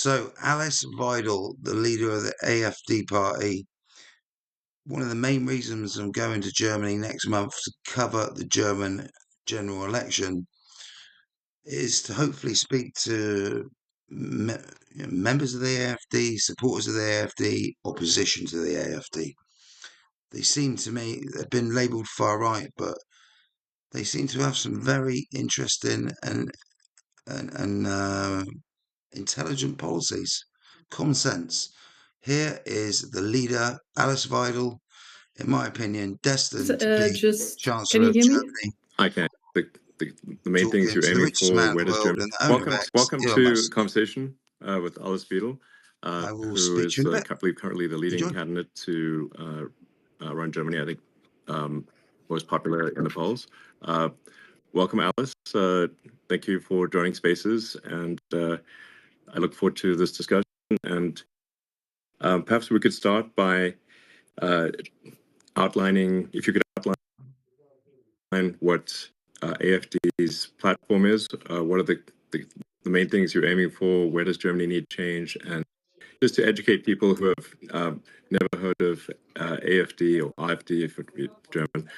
So Alice Weidel, the leader of the AfD party, one of the main reasons I'm going to Germany next month to cover the German general election is to hopefully speak to members of the AfD, supporters of the AfD, opposition to the AfD. They seem to me, they've been labelled far right, but they seem to have some very interesting and intelligent policies, common sense. Here is the leader, Alice Weidel, in my opinion, destined to be Just, can Chancellor you of hear me? Germany, I can. The main things talking you're to the aiming richest for, man in where the does world Germany... and the owner of X, Welcome Elon to Musk. conversation with Alice Beadle, I will who speak to is, you in a I bit. believe, currently the leading Enjoy. candidate to run Germany, I think, most popular in the polls. Welcome, Alice. Thank you for joining Spaces, and I look forward to this discussion. And perhaps we could start by outlining, if you could outline what AfD's platform is, what are the main things you're aiming for, where does Germany need change, and just to educate people who have never heard of AfD or AfD, if it would be German.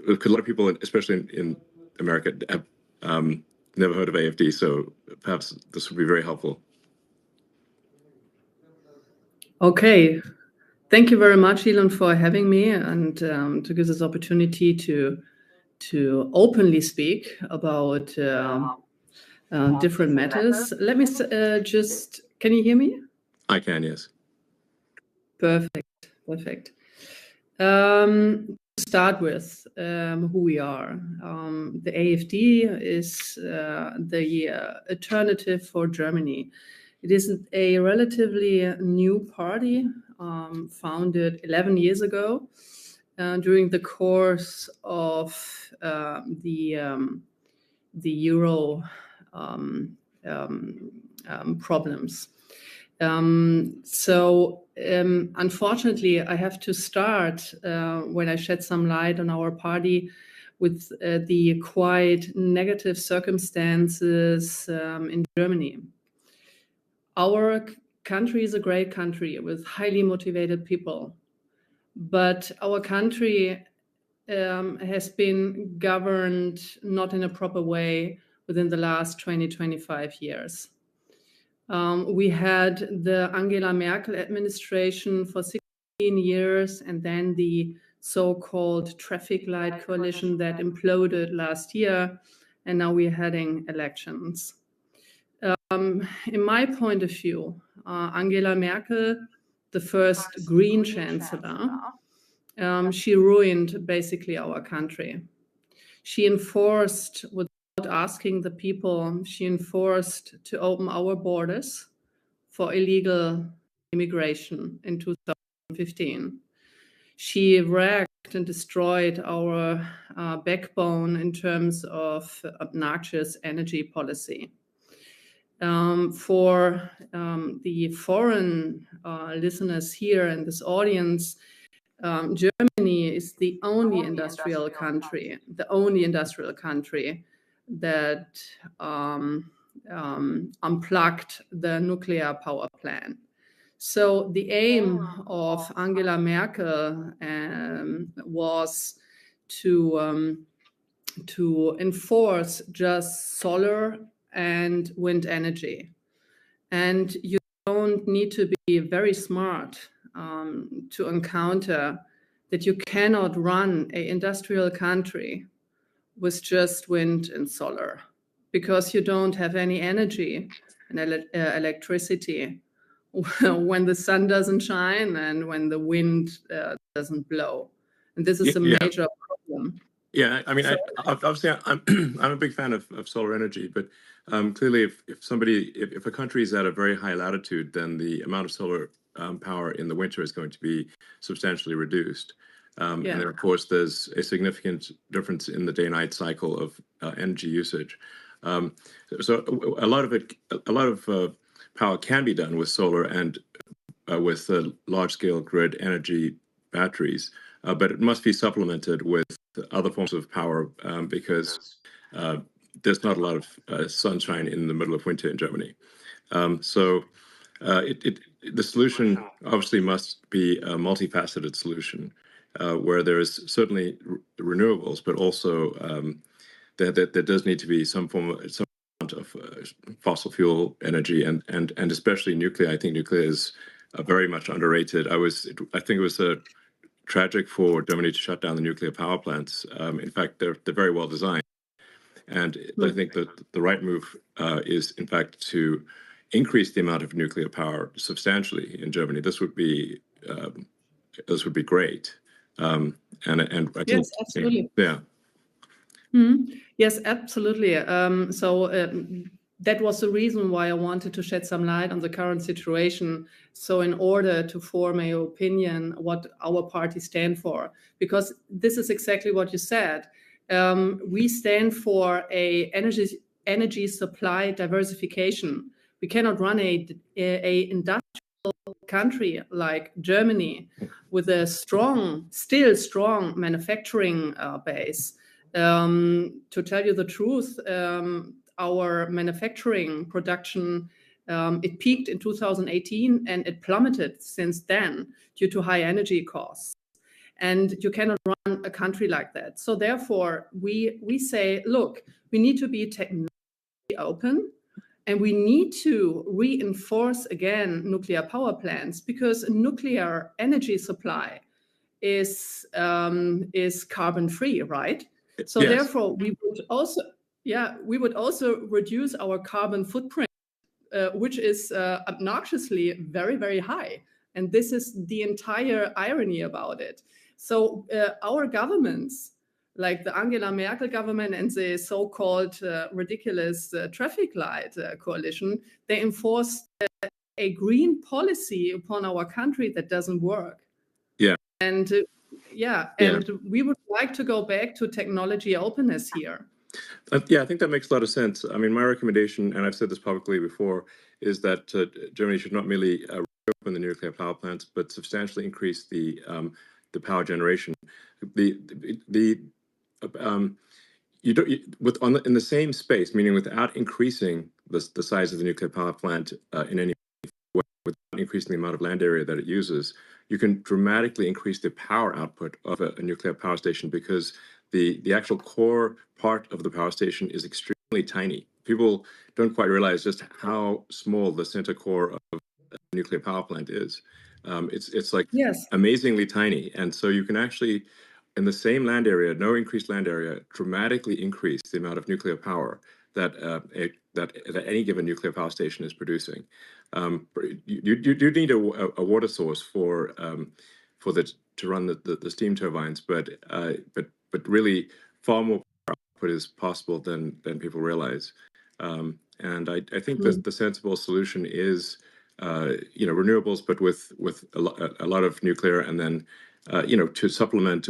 Because a lot of people, especially in America, have never heard of AfD, so perhaps this would be very helpful. Okay. Thank you very much, Elon, for having me and to give this opportunity to openly speak about different matters. Let me just, can you hear me? I can, yes. Perfect. To start with who we are. The AfD is the alternative for Germany. It is a relatively new party, founded 11 years ago during the course of the Euro problems. Unfortunately, I have to start when I shed some light on our party with the quite negative circumstances in Germany. Our country is a great country with highly motivated people, but our country has been governed not in a proper way within the last 20-25 years. We had the Angela Merkel administration for 16 years, and then the so-called traffic light coalition that imploded last year, and now we're having elections. In my point of view, Angela Merkel, the first Green Chancellor, she ruined basically our country. She enforced, without asking the people, she enforced to open our borders for illegal immigration in 2015. She wrecked and destroyed our backbone in terms of obnoxious energy policy. For the foreign listeners here in this audience, Germany is the only industrial country that unplugged the nuclear power plant. So the aim of Angela Merkel was to enforce just solar and wind energy. And you don't need to be very smart to encounter that you cannot run an industrial country with just wind and solar, because you don't have any energy and electricity when the sun doesn't shine and when the wind doesn't blow. And this is a major problem. Yeah, I mean, obviously, I'm a big fan of solar energy, but clearly, if a country is at a very high latitude, then the amount of solar power in the winter is going to be substantially reduced. And then, of course, there's a significant difference in the day-night cycle of energy usage. So a lot of power can be done with solar and with large-scale grid energy batteries, but it must be supplemented with other forms of power because there's not a lot of sunshine in the middle of winter in Germany. So the solution obviously must be a multifaceted solution, where there is certainly renewables, but also there does need to be some amount of fossil fuel energy, and especially nuclear. I think nuclear is very much underrated. I think it was tragic for Germany to shut down the nuclear power plants. In fact, they're very well designed, and I think that the right move is, in fact, to increase the amount of nuclear power substantially in Germany. This would be great. And I think, yes, absolutely. yeah. Yes, absolutely. That was the reason why I wanted to shed some light on the current situation. So in order to form an opinion what our party stand for, because this is exactly what you said. We stand for a energy supply diversification. We cannot run a industrial country like Germany with a still strong manufacturing base. To tell you the truth, our manufacturing production, it peaked in 2018 and it plummeted since then due to high energy costs. And you cannot run a country like that. So therefore, we say, look, we need to be technology open, and we need to reinforce again nuclear power plants, because nuclear energy supply is carbon free, right? So Yes. therefore, we would also reduce our carbon footprint, which is obnoxiously very, very high. And this is the entire irony about it. So our governments, like the Angela Merkel government and the so-called ridiculous traffic light coalition, they enforced a green policy upon our country that doesn't work. Yeah. And we would like to go back to technology openness here. Yeah, I think that makes a lot of sense. I mean, my recommendation, and I've said this publicly before, is that Germany should not merely reopen the nuclear power plants, but substantially increase the power generation. In the same space, meaning without increasing the size of the nuclear power plant in any way, without increasing the amount of land area that it uses, you can dramatically increase the power output of a nuclear power station, because the actual core part of the power station is extremely tiny. People don't quite realize just how small the center core of a nuclear power plant is. It's like amazingly tiny, and so you can actually, in the same land area, no increased land area, dramatically increase the amount of nuclear power that any given nuclear power station is producing. You need a water source to run the steam turbines, but really far more power output is possible than people realize. And I think that the sensible solution is renewables, but with a lot of nuclear, and then to supplement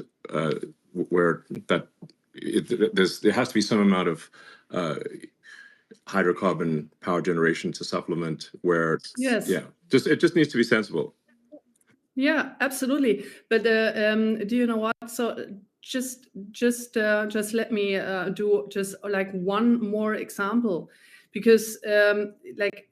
where that there has to be some amount of hydrocarbon power generation to supplement where it just needs to be sensible. Yeah, absolutely. But do you know what? So just let me do just like one more example, because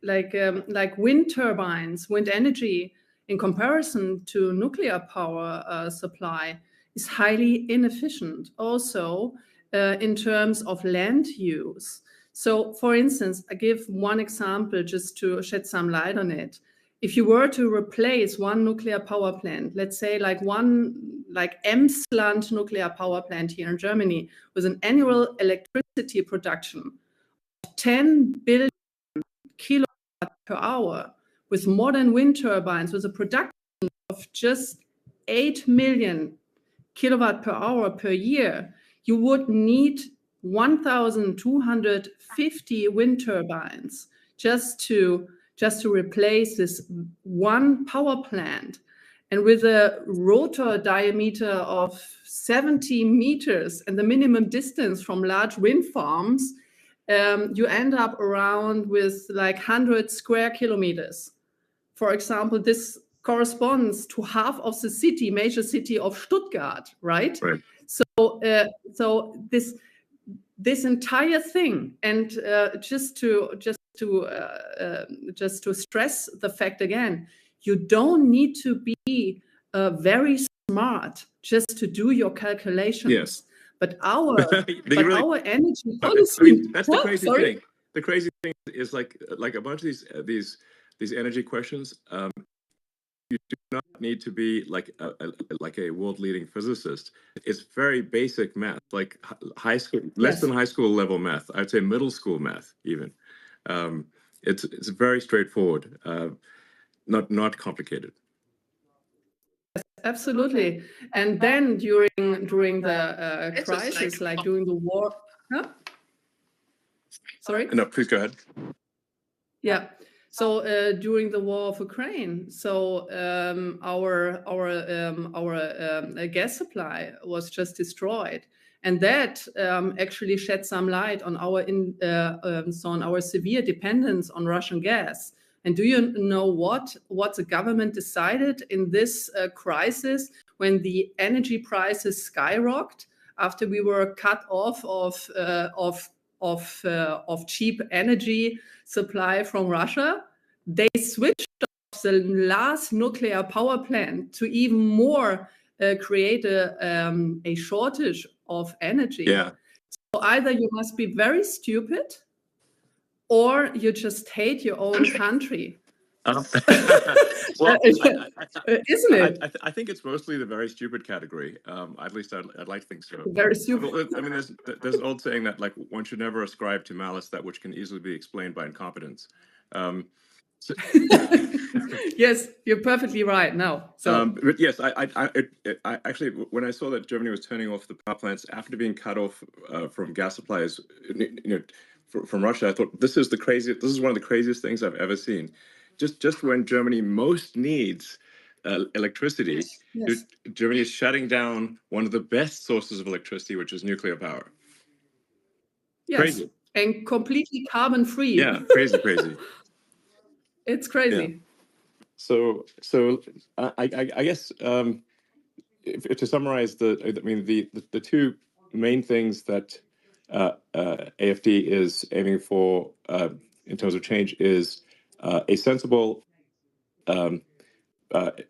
like wind turbines, wind energy, in comparison to nuclear power supply, is highly inefficient. Also, in terms of land use. So, for instance, I give one example just to shed some light on it. If you were to replace one nuclear power plant, let's say like Emsland nuclear power plant here in Germany, with an annual electricity production of 10 billion kilowatt per hour, with modern wind turbines, with a production of just 8 million kilowatt per hour per year, you would need 1,250 wind turbines just to replace this one power plant. And with a rotor diameter of 70 meters and the minimum distance from large wind farms, you end up around with like 100 square kilometers. For example, this corresponds to half of the major city of Stuttgart, right? Right. So this entire thing, and just to stress the fact again, you don't need to be very smart just to do your calculations. Yes. But our our energy I policy. mean, that's the What? crazy Sorry? thing. The crazy thing is like a bunch of these energy questions. You do not need to be like a world leading physicist. It's very basic math, like high school, less Yes. than high school level math. I'd say middle school math even. It's very straightforward, not complicated. Absolutely. And then during the crisis, like during the war. Huh? Sorry? No, please go ahead. Yeah. So during the war of Ukraine, so our gas supply was just destroyed, and that actually shed some light on our severe dependence on Russian gas. And do you know what the government decided in this crisis when the energy prices skyrocketed after we were cut off of cheap energy supply from Russia? They switched off the last nuclear power plant to even more create a shortage of energy. Yeah. So either you must be very stupid or you just hate your own country. Well, isn't it? I think it's mostly the very stupid category. At least I'd like to think so. Very stupid. I mean, there's an old saying that like one should never ascribe to malice that which can easily be explained by incompetence. Yes, you're perfectly right. Now, so but yes, I actually, when I saw that Germany was turning off the power plants after being cut off from gas supplies, from Russia, I thought this is one of the craziest things I've ever seen. Just when Germany most needs electricity, yes. Germany is shutting down one of the best sources of electricity, which is nuclear power. Yes. Crazy. And completely carbon free. Yeah, crazy. It's crazy. Yeah. So I guess to summarize the two main things that AFD is aiming for in terms of change is a sensible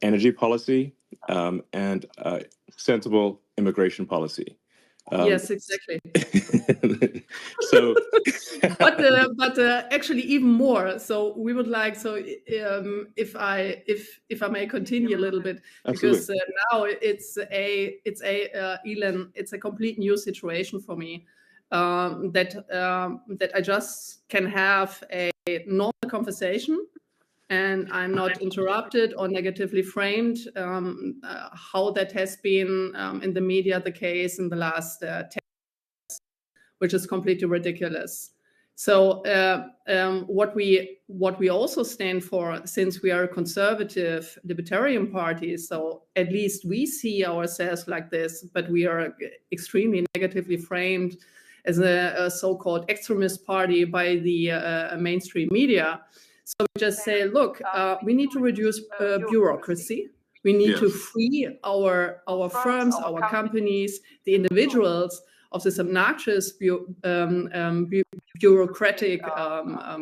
energy policy and sensible immigration policy. Yes, exactly. So, but actually even more. So we would like if I may continue a little bit, because now it's Elon, it's a complete new situation for me. That I just can have a normal conversation and I'm not interrupted or negatively framed, how that has been in the media the case in the last 10 years, which is completely ridiculous. So what we also stand for, since we are a conservative libertarian party, so at least we see ourselves like this, but we are extremely negatively framed as a so-called extremist party by the mainstream media. So we just say, look, we need to reduce bureaucracy. We need to free our firms, our companies, the individuals of this obnoxious bureaucratic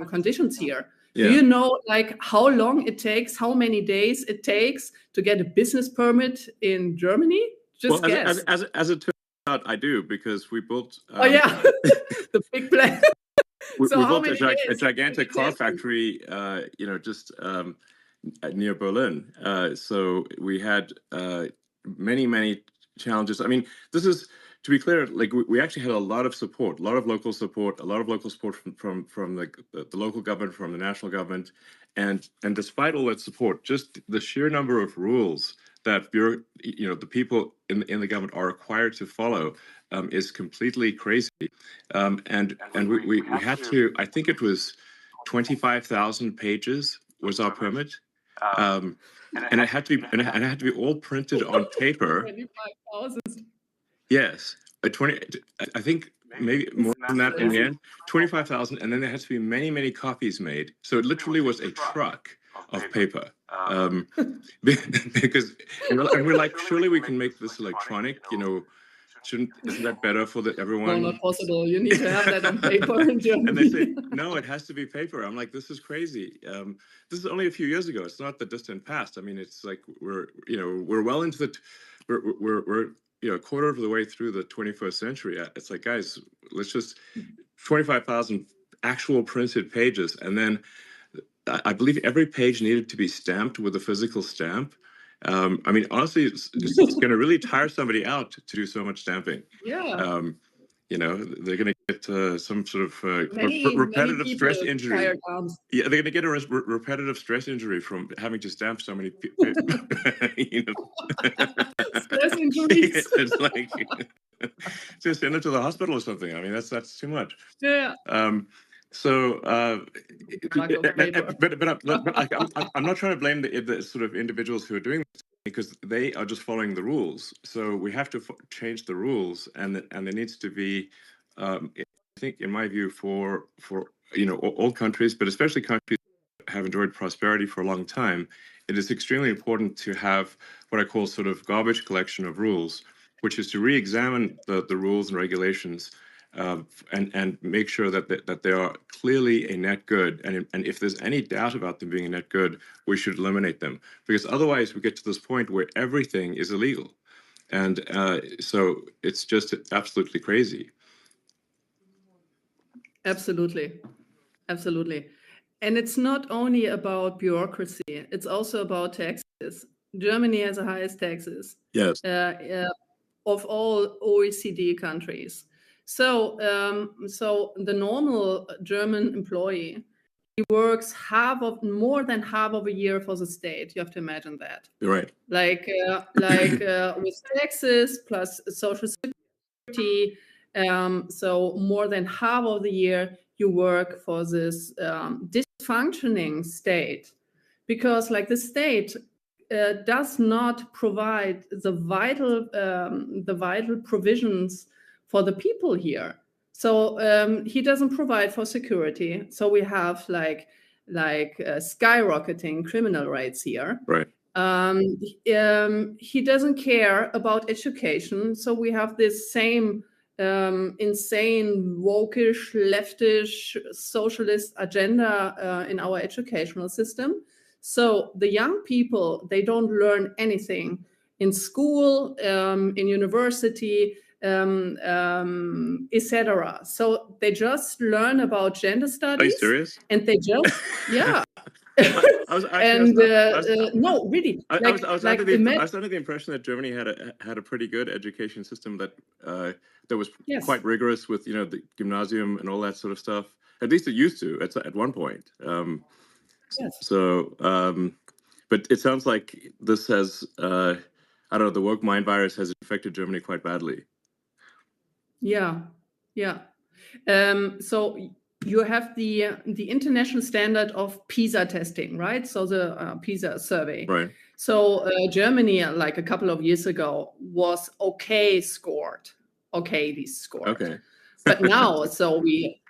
conditions here. Yeah. Do you know, like, how long it takes, how many days it takes to get a business permit in Germany? Just guess. As it turns out, I do, because we built. The big plan. We built a gigantic car factory, just near Berlin. So we had many challenges. I mean, this is, to be clear, like we actually had a lot of support, a lot of local support from the local government, from the national government, and despite all that support, just the sheer number of rules that the people in the government are required to follow is completely crazy. And we had to, I think it was 25,000 pages was our permit. And it had to be all printed on paper. 25,000. Yes, I think maybe more than that in the end. 25,000, and then there had to be many copies made. So it literally was a truck of paper. Because and we're like, surely we can make this electronic, isn't that better for everyone? No, not possible. You need to have that on paper in Germany. And they say, no, it has to be paper. I'm like, this is crazy. This is only a few years ago. It's not the distant past. I mean, it's like we're well into we're a quarter of the way through the 21st century. It's like, guys, let's just 25,000 actual printed pages, and then I believe every page needed to be stamped with a physical stamp. I mean, honestly, it's going to really tire somebody out to do so much stamping. Yeah. They're going to get some sort of repetitive stress injury. Yeah, they're going to get a repetitive stress injury from having to stamp so many. Stress injuries. It's like just send them to the hospital or something. I mean, that's too much. Yeah. So, but I'm not trying to blame the sort of individuals who are doing this, because they are just following the rules. So we have to change the rules, and there needs to be, I think, in my view, for all countries, but especially countries that have enjoyed prosperity for a long time, it is extremely important to have what I call sort of garbage collection of rules, which is to re-examine the rules and regulations. And make sure that they are clearly a net good, and if there's any doubt about them being a net good, we should eliminate them, because otherwise we get to this point where everything is illegal, and so it's just absolutely crazy. Absolutely, and it's not only about bureaucracy; it's also about taxes. Germany has the highest taxes. Yes. Of all OECD countries. So the normal German employee, he works more than half of a year for the state. You have to imagine that. You're right. Like with taxes plus social security, so more than half of the year you work for this dysfunctioning state, because like the state does not provide the vital provisions for the people here. So he doesn't provide for security. So we have like skyrocketing criminal rates here. Right. He doesn't care about education. So we have this same insane, wokish, leftish, socialist agenda in our educational system. So the young people, they don't learn anything in school, in university, etc. So they just learn about gender studies. Are you serious? And they just, yeah. No, really. I was under the impression that Germany had a pretty good education system that was quite rigorous with the gymnasium and all that sort of stuff. At least it used to at one point. Yes. So, but it sounds like this has, I don't know, the woke mind virus has affected Germany quite badly. Yeah. So you have the international standard of PISA testing, right? So the PISA survey. Right. So Germany, like a couple of years ago, was okay scored. Okay. But now, so we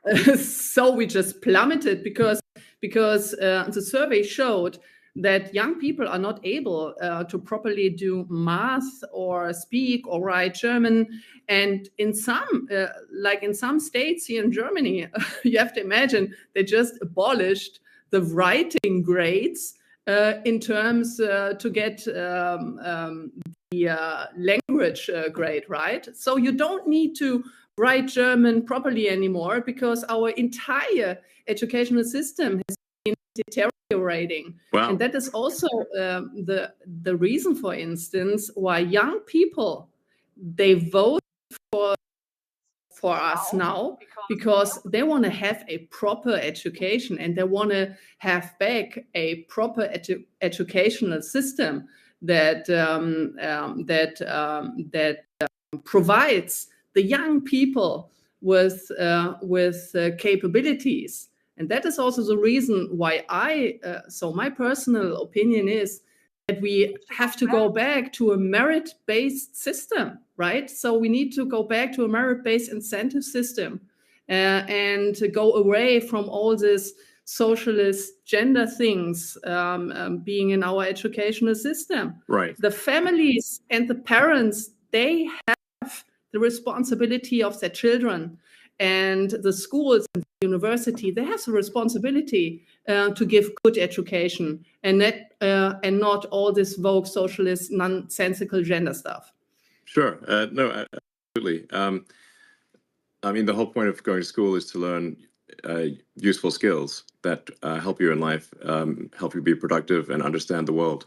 just plummeted because the survey showed that young people are not able to properly do math or speak or write German. And in some states here in Germany, you have to imagine they just abolished the writing grades in terms to get the language grade, right? So you don't need to write German properly anymore, because our entire educational system has been deteriorating. Wow. And that is also the reason, for instance, why young people, they vote for us now, because they want to have a proper education, and they want to have back a proper educational system that provides the young people with capabilities. And that is also the reason why so my personal opinion is that we have to go back to a merit-based system, right? So we need to go back to a merit-based incentive system and to go away from all this socialist gender things being in our educational system. Right. The families and the parents, they have the responsibility of their children. And the schools and the university, they have the responsibility to give good education and not all this vogue socialist nonsensical gender stuff. Sure. No, absolutely. I mean, the whole point of going to school is to learn useful skills that help you in life, help you be productive and understand the world.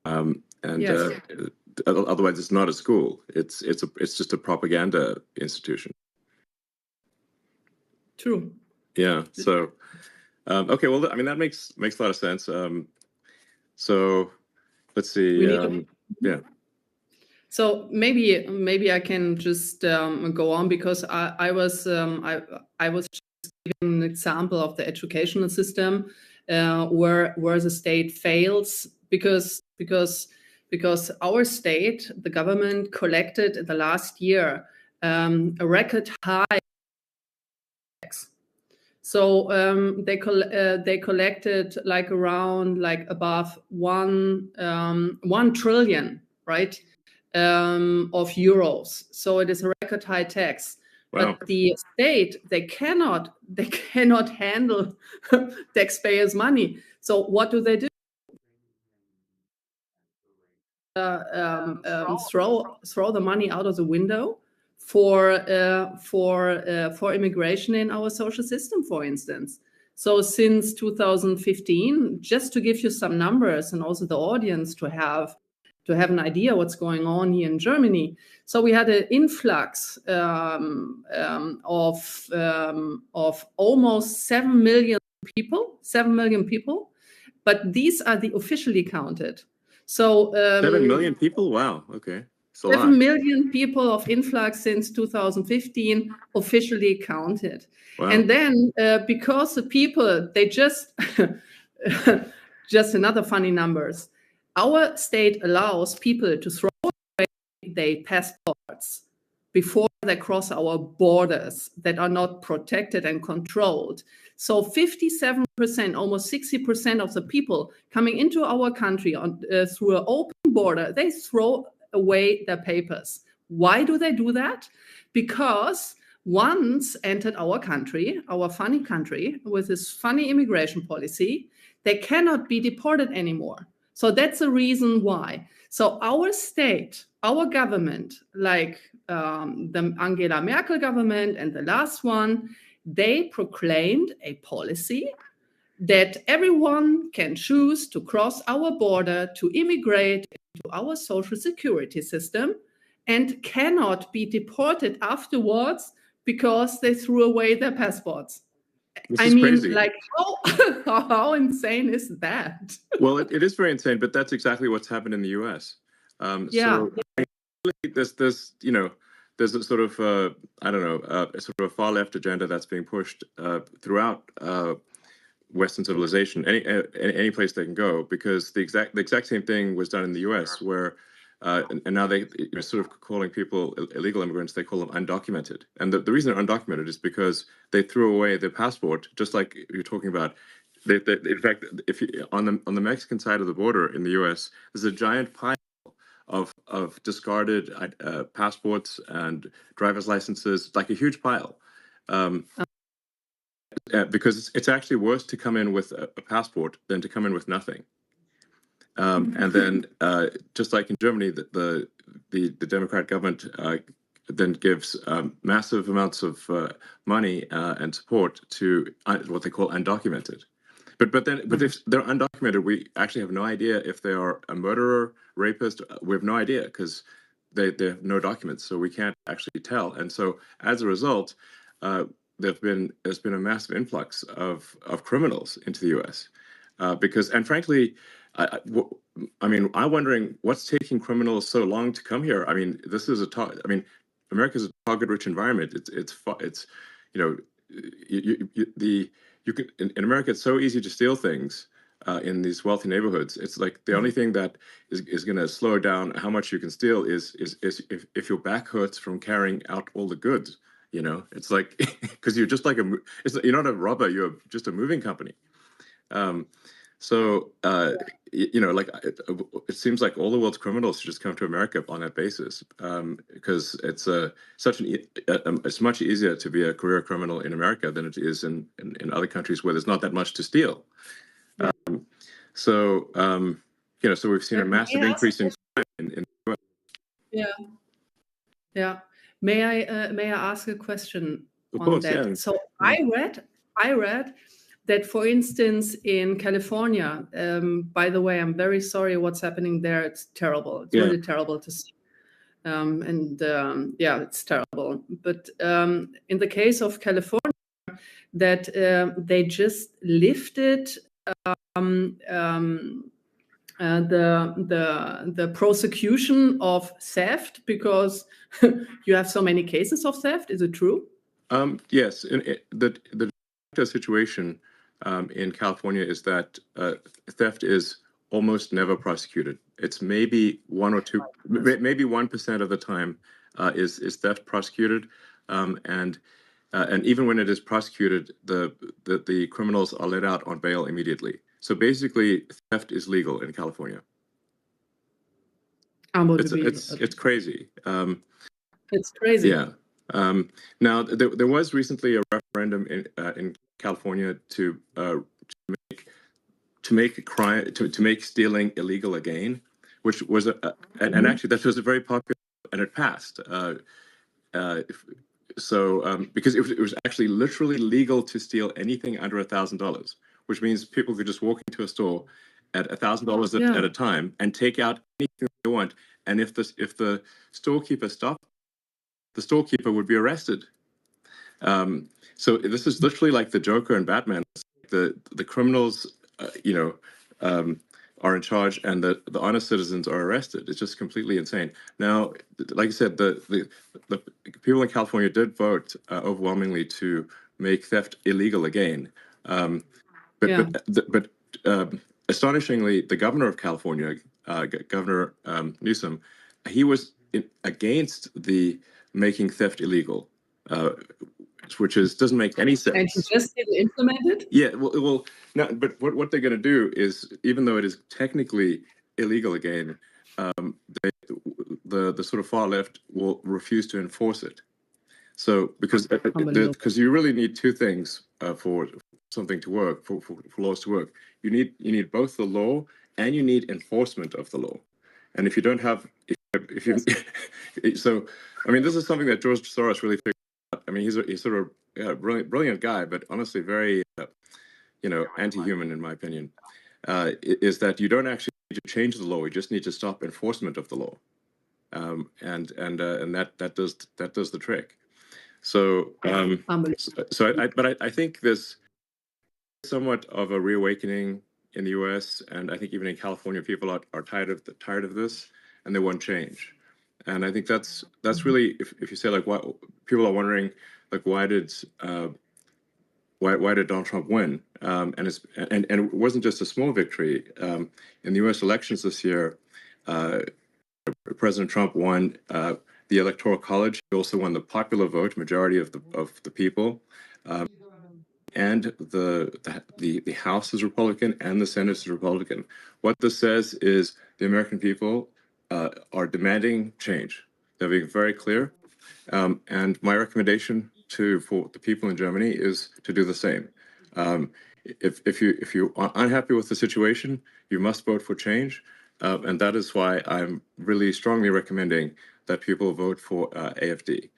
Yes. Otherwise, it's not a school. It's just a propaganda institution. True. Yeah. So, okay. Well, I mean, that makes a lot of sense. So, let's see. Yeah. So maybe I can just go on, because I was just giving an example of the educational system where the state fails because our state, the government, collected in the last year a record high tax. So they collected like around above 1 trillion, right? Of euros. So it is a record high tax. Wow. But the state, they cannot handle taxpayers' money. So what do? Throw the money out of the window for immigration in our social system, for instance. So since 2015, just to give you some numbers and also the audience to have an idea what's going on here in Germany. So we had an influx of almost 7 million people, but these are the officially counted. So 7 million people? Wow. Okay. 7 million people of influx since 2015 officially counted. Wow. And then because the people, they just another funny numbers. Our state allows people to throw away their passports before they cross our borders that are not protected and controlled. So 57%, almost 60% of the people coming into our country through an open border, they throw away their papers. Why do they do that? Because once entered our country, our funny country, with this funny immigration policy, they cannot be deported anymore. So that's the reason why. So our state, our government, like the Angela Merkel government and the last one, they proclaimed a policy that everyone can choose to cross our border to immigrate into our social security system and cannot be deported afterwards because they threw away their passports. This is crazy. Like, how insane is that? Well, it is very insane, but that's exactly what's happened in the U.S. Yeah. So there's a sort of I don't know, a sort of a far left agenda that's being pushed throughout Western civilization, any place they can go, because the exact same thing was done in the U.S. where. And now they're sort of calling people illegal immigrants. They call them undocumented, and the reason they're undocumented is because they threw away their passport, just like you're talking about. In fact, if you, on the Mexican side of the border in the U.S., there's a giant pile of discarded passports and driver's licenses, like a huge pile, because it's actually worse to come in with a passport than to come in with nothing. And then, just like in Germany, the Democrat government then gives massive amounts of money and support to what they call undocumented. But if they're undocumented, we actually have no idea if they are a murderer, rapist. We have no idea because they have no documents, so we can't actually tell. And so as a result, there's been a massive influx of criminals into the U.S. And frankly. I'm wondering what's taking criminals so long to come here. I mean, this is America's a target-rich environment. It's you can in America it's so easy to steal things in these wealthy neighborhoods. It's like the only thing that is going to slow down how much you can steal is if your back hurts from carrying out all the goods. It's like because you're just like you're not a robber. You're just a moving company. So, you know, like it seems like all the world's criminals should just come to America on that basis, because it's it's much easier to be a career criminal in America than it is in other countries where there's not that much to steal. Yeah. So, you know, so we've seen a massive increase in crime in the US. Yeah. Yeah. May I ask a question Of on course, that? yeah. So I read that, for instance, in California, by the way, I'm very sorry what's happening there. It's terrible. It's really terrible to see. Yeah, it's terrible. But in the case of California, that they just lifted the prosecution of theft because you have so many cases of theft. Is it true? Yes, the situation in California is that theft is almost never prosecuted. It's maybe 1% of the time is theft prosecuted, and even when it is prosecuted, the criminals are let out on bail immediately. So basically, theft is legal in California. It's crazy. It's crazy. Yeah. Now there was recently a referendum in California to make stealing illegal again, which was and actually that was a very popular, and it passed. Because it was actually literally legal to steal anything under $1,000, which means people could just walk into a store at $1,000 at a time and take out anything they want. And if the storekeeper stopped, the storekeeper would be arrested. So this is literally like the Joker and Batman. The criminals, are in charge, and the honest citizens are arrested. It's just completely insane. Now, like I said, the people in California did vote overwhelmingly to make theft illegal again. But astonishingly, the governor of California, Governor Newsom, he was against the making theft illegal, which doesn't make any sense. And he just didn't implement it? Yeah, well, no, but what they're going to do is, even though it is technically illegal again, the sort of far left will refuse to enforce it. So because you really need two things for something to work, for laws to work. You need both the law and you need enforcement of the law. And if you don't have, if you so, I mean, this is something that George Soros really figured out. I mean, he's sort of a brilliant guy, but honestly very anti-human in my opinion. Is that you don't actually need to change the law; you just need to stop enforcement of the law, and that does the trick. So I think there's somewhat of a reawakening in the U.S. and I think even in California, people are tired of this, and they want change. And I think that's really, if you say like, why people are wondering, like, why did Donald Trump win? And it wasn't just a small victory. In the U.S. elections this year, President Trump won the Electoral College. He also won the popular vote, majority of the people. And the House is Republican and the Senate is Republican. What this says is the American people are demanding change. They're being very clear. And my recommendation for the people in Germany is to do the same. If you are unhappy with the situation, you must vote for change. And that is why I'm really strongly recommending that people vote for AFD.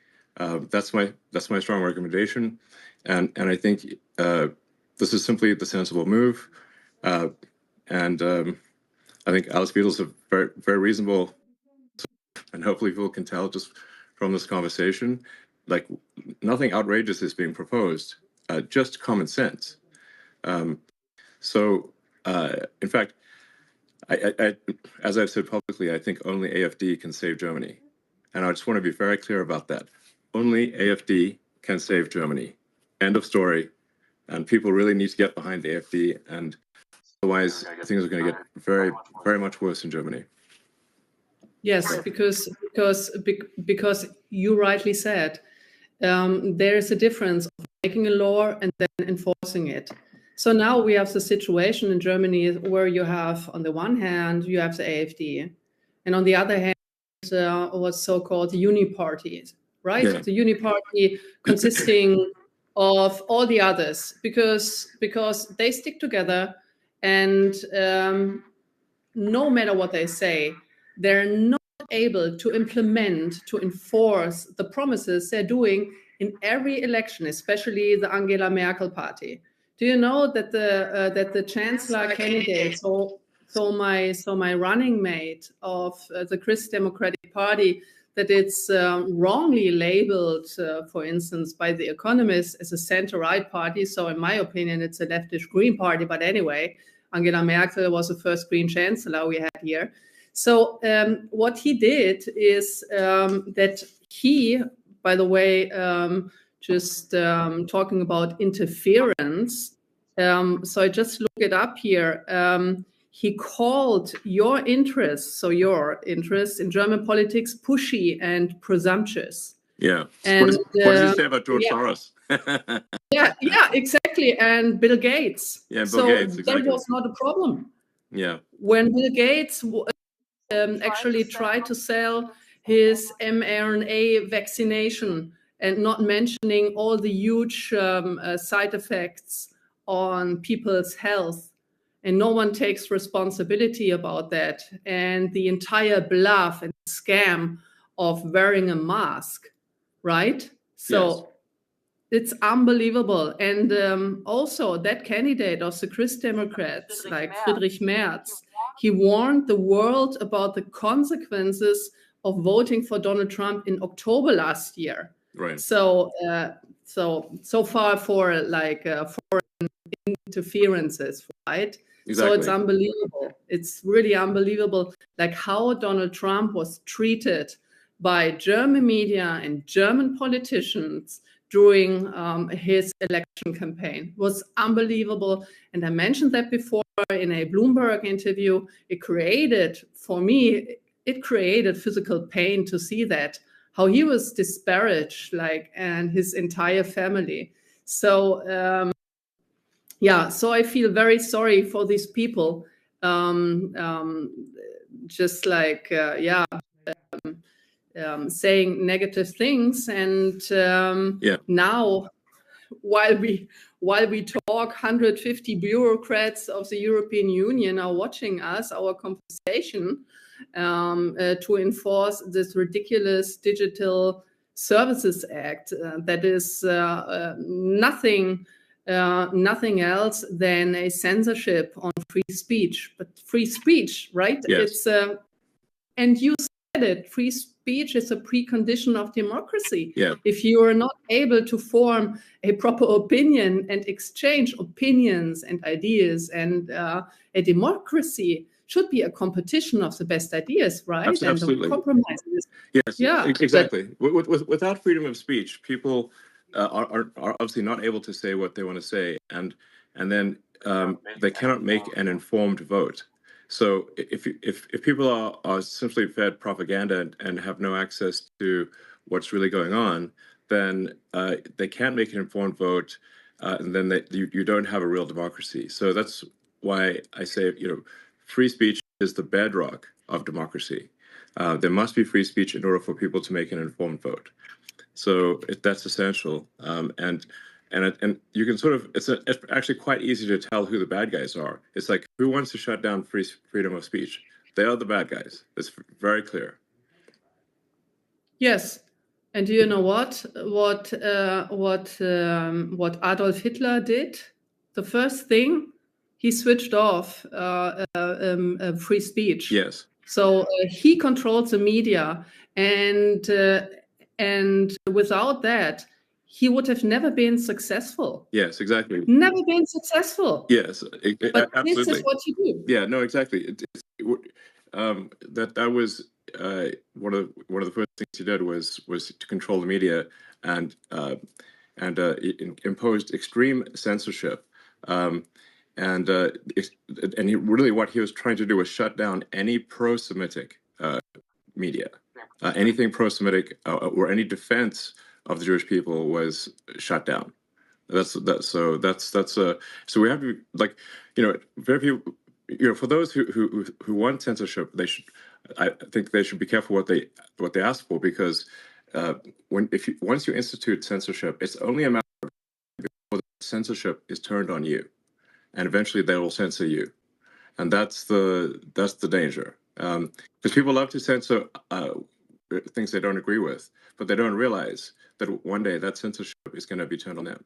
That's my strong recommendation, and I think this is simply the sensible move, and I think Alice Beadle's a very, very reasonable, and hopefully people can tell just from this conversation, like nothing outrageous is being proposed, just common sense. So in fact, I as I've said publicly, I think only AFD can save Germany, and I just want to be very clear about that. Only AFD can save Germany. End of story. And people really need to get behind the AFD, and otherwise things are going to get very, very much worse in Germany. Yes, because you rightly said there is a difference of making a law and then enforcing it. So now we have the situation in Germany where you have, on the one hand, you have the AfD, and on the other hand, what's so-called uniparties, right? Yeah. The uniparty consisting of all the others, because they stick together, and no matter what they say, they're not able to implement, to enforce the promises they're doing in every election, especially the Angela Merkel party. Do you know that the chancellor candidate, so my running mate of the Christ Democratic Party, that it's wrongly labeled, for instance, by The Economist as a center-right party. So in my opinion, it's a leftish Green party. But anyway, Angela Merkel was the first Green chancellor we had here. So what he did is that he, by the way, just talking about interference. So I just look it up here. He called your interests in German politics, pushy and presumptuous. Yeah. And what does he say about George Soros? yeah, exactly. And Bill Gates. Yeah, Bill Gates, exactly. That was not a problem. Yeah. When Bill Gates actually tried to sell his mRNA vaccination, and not mentioning all the huge side effects on people's health, and no one takes responsibility about that, and the entire bluff and scam of wearing a mask, right? So Yes. It's unbelievable. And also that candidate of the Christ Democrats, like Friedrich Merz, he warned the world about the consequences of voting for Donald Trump in October last year. Right. So far for like foreign interferences, right? Exactly. So it's unbelievable. It's really unbelievable, like how Donald Trump was treated by German media and German politicians during his election campaign. It was unbelievable. And I mentioned that before in a Bloomberg interview. It created, for me, physical pain to see that, how he was disparaged, like, and his entire family. So, so I feel very sorry for these people. Just like, saying negative things, and now while we talk, 150 bureaucrats of the European Union are watching us, our conversation, to enforce this ridiculous Digital Services Act that is nothing else than a censorship on free speech. But free speech, right? Yes. It's and you said it, free speech is a precondition of democracy. Yeah. If you are not able to form a proper opinion and exchange opinions and ideas, and a democracy should be a competition of the best ideas, right? Absolutely. And the compromises. Yes, yeah, exactly. Without freedom of speech, people are obviously not able to say what they want to say, and then they cannot make an informed vote. So if people are simply fed propaganda and have no access to what's really going on, then they can't make an informed vote, and then you don't have a real democracy. So that's why I say, free speech is the bedrock of democracy. There must be free speech in order for people to make an informed vote. So that's essential. And you can sort of, it's actually quite easy to tell who the bad guys are. It's like, who wants to shut down freedom of speech? They are the bad guys. It's very clear. Yes. And do you know what Adolf Hitler did? The first thing, he switched off free speech. Yes. So he controlled the media, and without that, he would have never been successfone. Yes, exactly. Never been successful. Yes, but absolutely. This is what you do. Yeah, no, exactly. That was one of the first things he did was to control the media and imposed extreme censorship. And what he was trying to do was shut down any pro-Semitic media. Anything pro-Semitic or any defense of the Jewish people was shut down. So we have to, like, very few, for those who want censorship, I think they should be careful what they ask for, because once you institute censorship, it's only a matter of before the censorship is turned on you, and eventually they will censor you, and that's the danger. Because people love to censor things they don't agree with, but they don't realize that one day that censorship is going to be turned on them.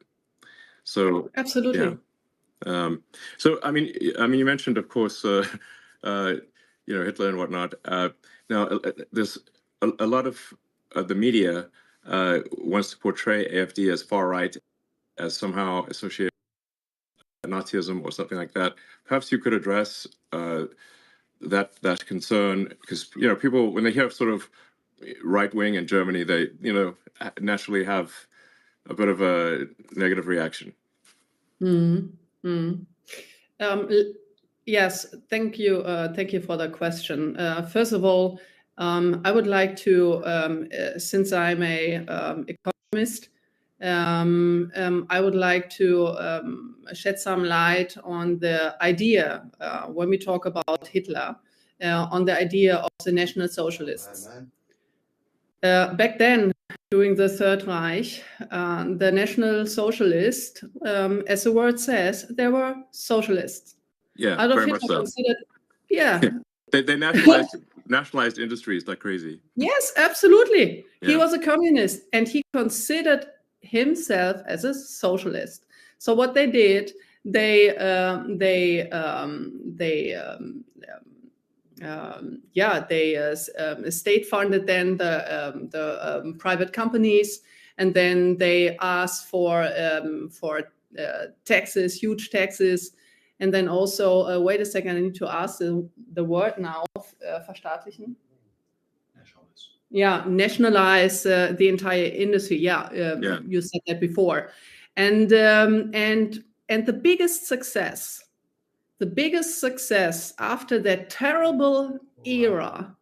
So Absolutely. yeah. So I mean, you mentioned, of course, Hitler and whatnot. Now, there's a lot of the media wants to portray AfD as far right, as somehow associated with Nazism or something like that. Perhaps you could address that concern, because people, when they hear sort of right wing in Germany, they naturally have a bit of a negative reaction. Yes, thank you. Thank you for the question. First of all, I would like to, since I'm a economist, I would like to shed some light on the idea, when we talk about Hitler, on the idea of the National Socialists. Back then, during the Third Reich, the National Socialists, as the word says, they were socialists. Yeah, Adolf very much Hitler so. They nationalized industries like crazy. Yes, absolutely. Yeah. He was a communist, and he considered himself as a socialist. So what they did, they state funded then the private companies, and then they asked for taxes, huge taxes, and then also wait a second, I need to ask the word now. Verstaatlichen. Yeah, nationalize the entire industry. Yeah, you said that before, and the biggest success after that terrible era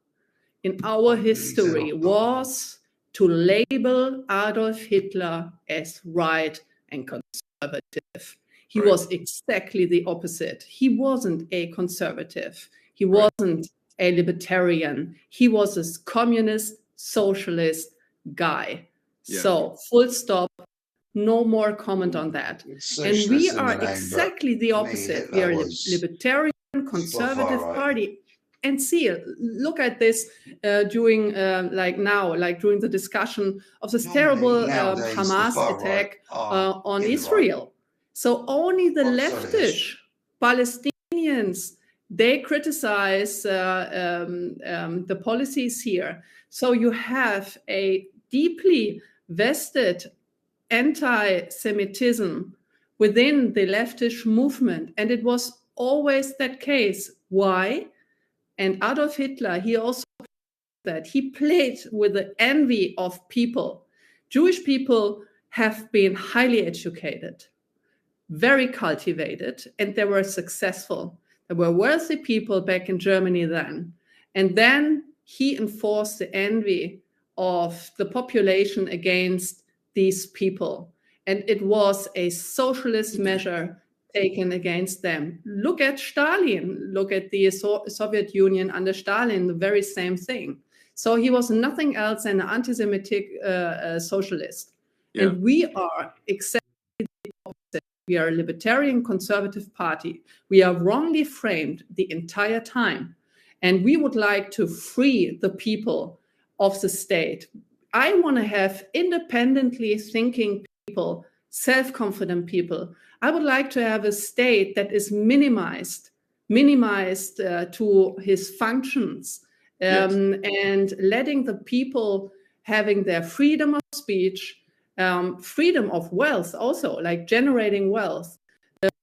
in our history was to label Adolf Hitler as right and conservative. He was exactly the opposite. He wasn't a conservative. He wasn't a libertarian. He was a communist, socialist guy. Yeah. So, full stop. No more comment on that. And we are exactly the opposite. We are a libertarian, conservative party. And see, look at this during during the discussion of this terrible Hamas attack on Israel. So only the leftish Palestinians, they criticize the policies here. So you have a deeply vested anti-Semitism within the leftish movement. And it was always that case. Why? And Adolf Hitler, he also that he played with the envy of people. Jewish people have been highly educated, very cultivated, and they were successful. There were wealthy people back in Germany then. And then he enforced the envy of the population against these people. And it was a socialist measure taken against them. Look at Stalin. Look at the Soviet Union under Stalin, the very same thing. So he was nothing else than an anti-Semitic socialist. Yeah. And we are exactly the opposite. We are a libertarian conservative party. We are wrongly framed the entire time. And we would like to free the people of the state. I want to have independently thinking people, self-confident people. I would like to have a state that is minimized to his functions, and letting the people having their freedom of speech, freedom of wealth also, like generating wealth.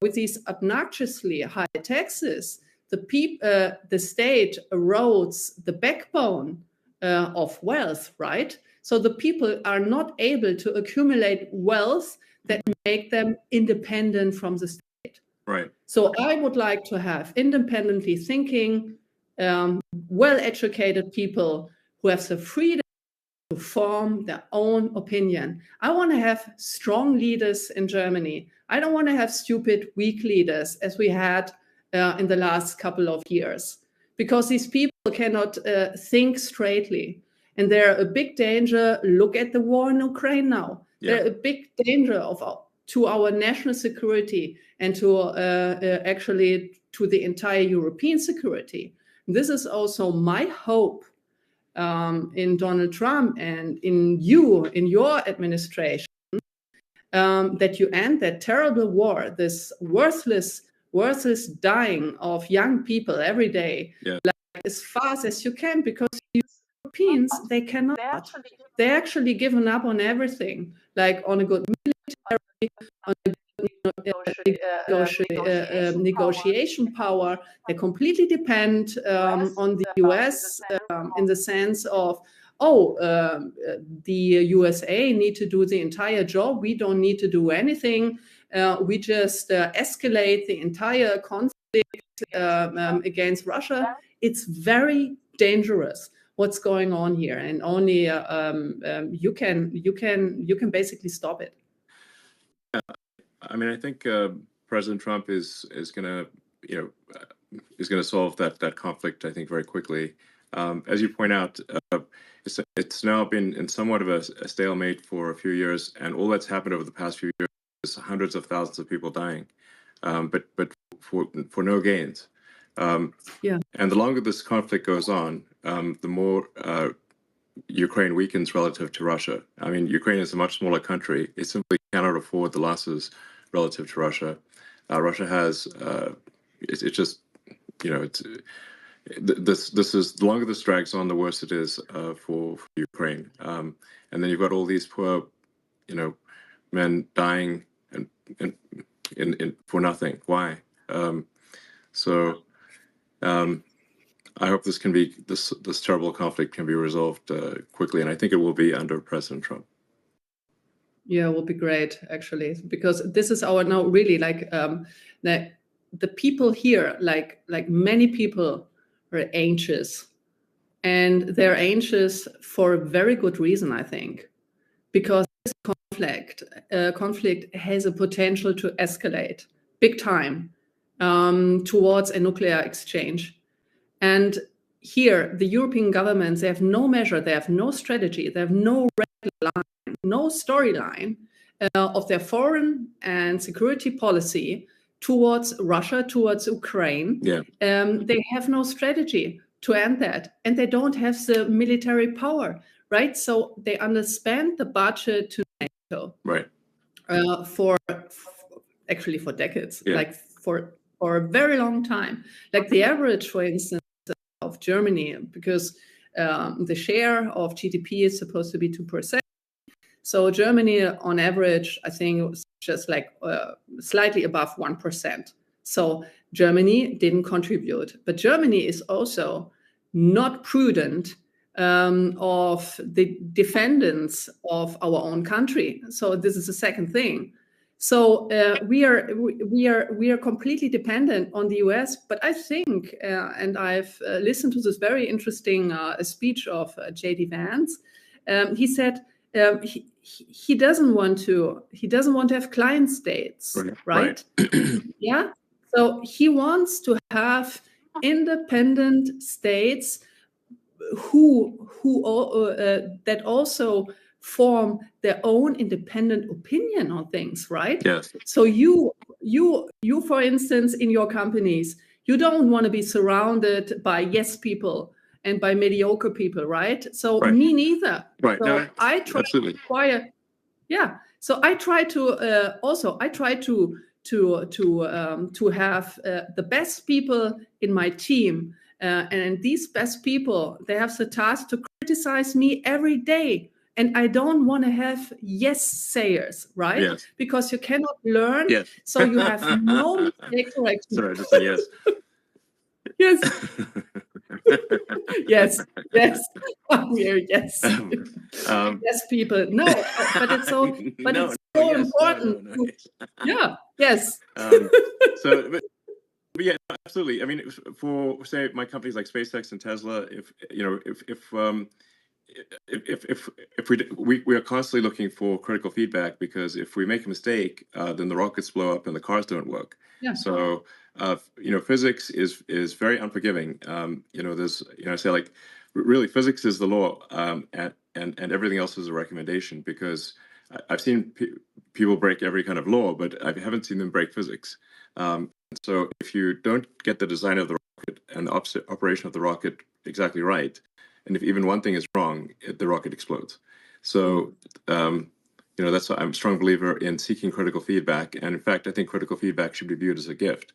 With these obnoxiously high taxes, the state erodes the backbone of wealth, right? So the people are not able to accumulate wealth that make them independent from the state. Right. So I would like to have independently thinking, well-educated people who have the freedom to form their own opinion. I want to have strong leaders in Germany. I don't want to have stupid, weak leaders as we had in the last couple of years, because these people cannot think straightly. And they're a big danger. Look at the war in Ukraine now. Yeah. They're a big danger to our national security and to actually to the entire European security. This is also my hope in Donald Trump and in your administration, that you end that terrible war, this worthless dying of young people every day, like, as fast as you can, because Europeans, they cannot. They actually given up on everything, like on a good military, on a good negotiation power. They completely depend on the US in the sense of, the USA need to do the entire job. We don't need to do anything. We just escalate the entire conflict against Russia. It's very dangerous what's going on here, and only you can basically stop it. I mean, I think President Trump is going to solve that conflict, I think, very quickly. As you point out, it's now been in somewhat of a stalemate for a few years, and all that's happened over the past few years is hundreds of thousands of people dying, but for no gains. And the longer this conflict goes on, the more Ukraine weakens relative to Russia. I mean, Ukraine is a much smaller country. It simply cannot afford the losses relative to Russia. Russia has, it's just, it's this is, the longer this drags on, the worse it is for Ukraine. And then you've got all these poor, men dying and for nothing. Why? I hope this terrible conflict can be resolved quickly, and I think it will be under President Trump. Yeah, it will be great, actually, because this is our now really like the people here, like many people are anxious, and they're anxious for a very good reason, I think, because this conflict has a potential to escalate big time towards a nuclear exchange. And here, the European governments, they have no measure, they have no strategy, they have no red line, no storyline of their foreign and security policy towards Russia, towards Ukraine. Yeah. They have no strategy to end that, and they don't have the military power, right? So they underspend the budget to NATO, right? For decades, yeah. like for a very long time. Like the average, for instance, of Germany, because the share of GDP is supposed to be 2%. So Germany, on average, I think, was just like slightly above 1%. So Germany didn't contribute. But Germany is also not prudent of the defendants of our own country. So this is the second thing. So we are completely dependent on the US. But I think, and I've listened to this very interesting speech of J.D. Vance. He said he doesn't want to have client states, right? Yeah. So he wants to have independent states who that also form their own independent opinion on things, right? Yes. So you, for instance, in your companies, you don't want to be surrounded by yes people and by mediocre people, right? So me neither. Right. So no, I try absolutely. to acquire. Yeah. So I try to to have the best people in my team, and these best people, they have the task to criticize me every day. And I don't want to have yes sayers, right? Yes. Because you cannot learn. Yes. So you have no mistake correction. Sorry, I just said yes. Yes. yes. Yes. Yes, people. No, but it's so. But no, it's so yes, important. No. Yeah. Yes. But yeah, absolutely. I mean, for say my companies like SpaceX and Tesla, if if we are constantly looking for critical feedback, because if we make a mistake, then the rockets blow up and the cars don't work. Yeah. So physics is very unforgiving. There's I say, like, really, physics is the law, and everything else is a recommendation, because I've seen people break every kind of law, but I haven't seen them break physics. So if you don't get the design of the rocket and the operation of the rocket exactly right, and if even one thing is wrong, the rocket explodes. So, that's why I'm a strong believer in seeking critical feedback. And in fact, I think critical feedback should be viewed as a gift.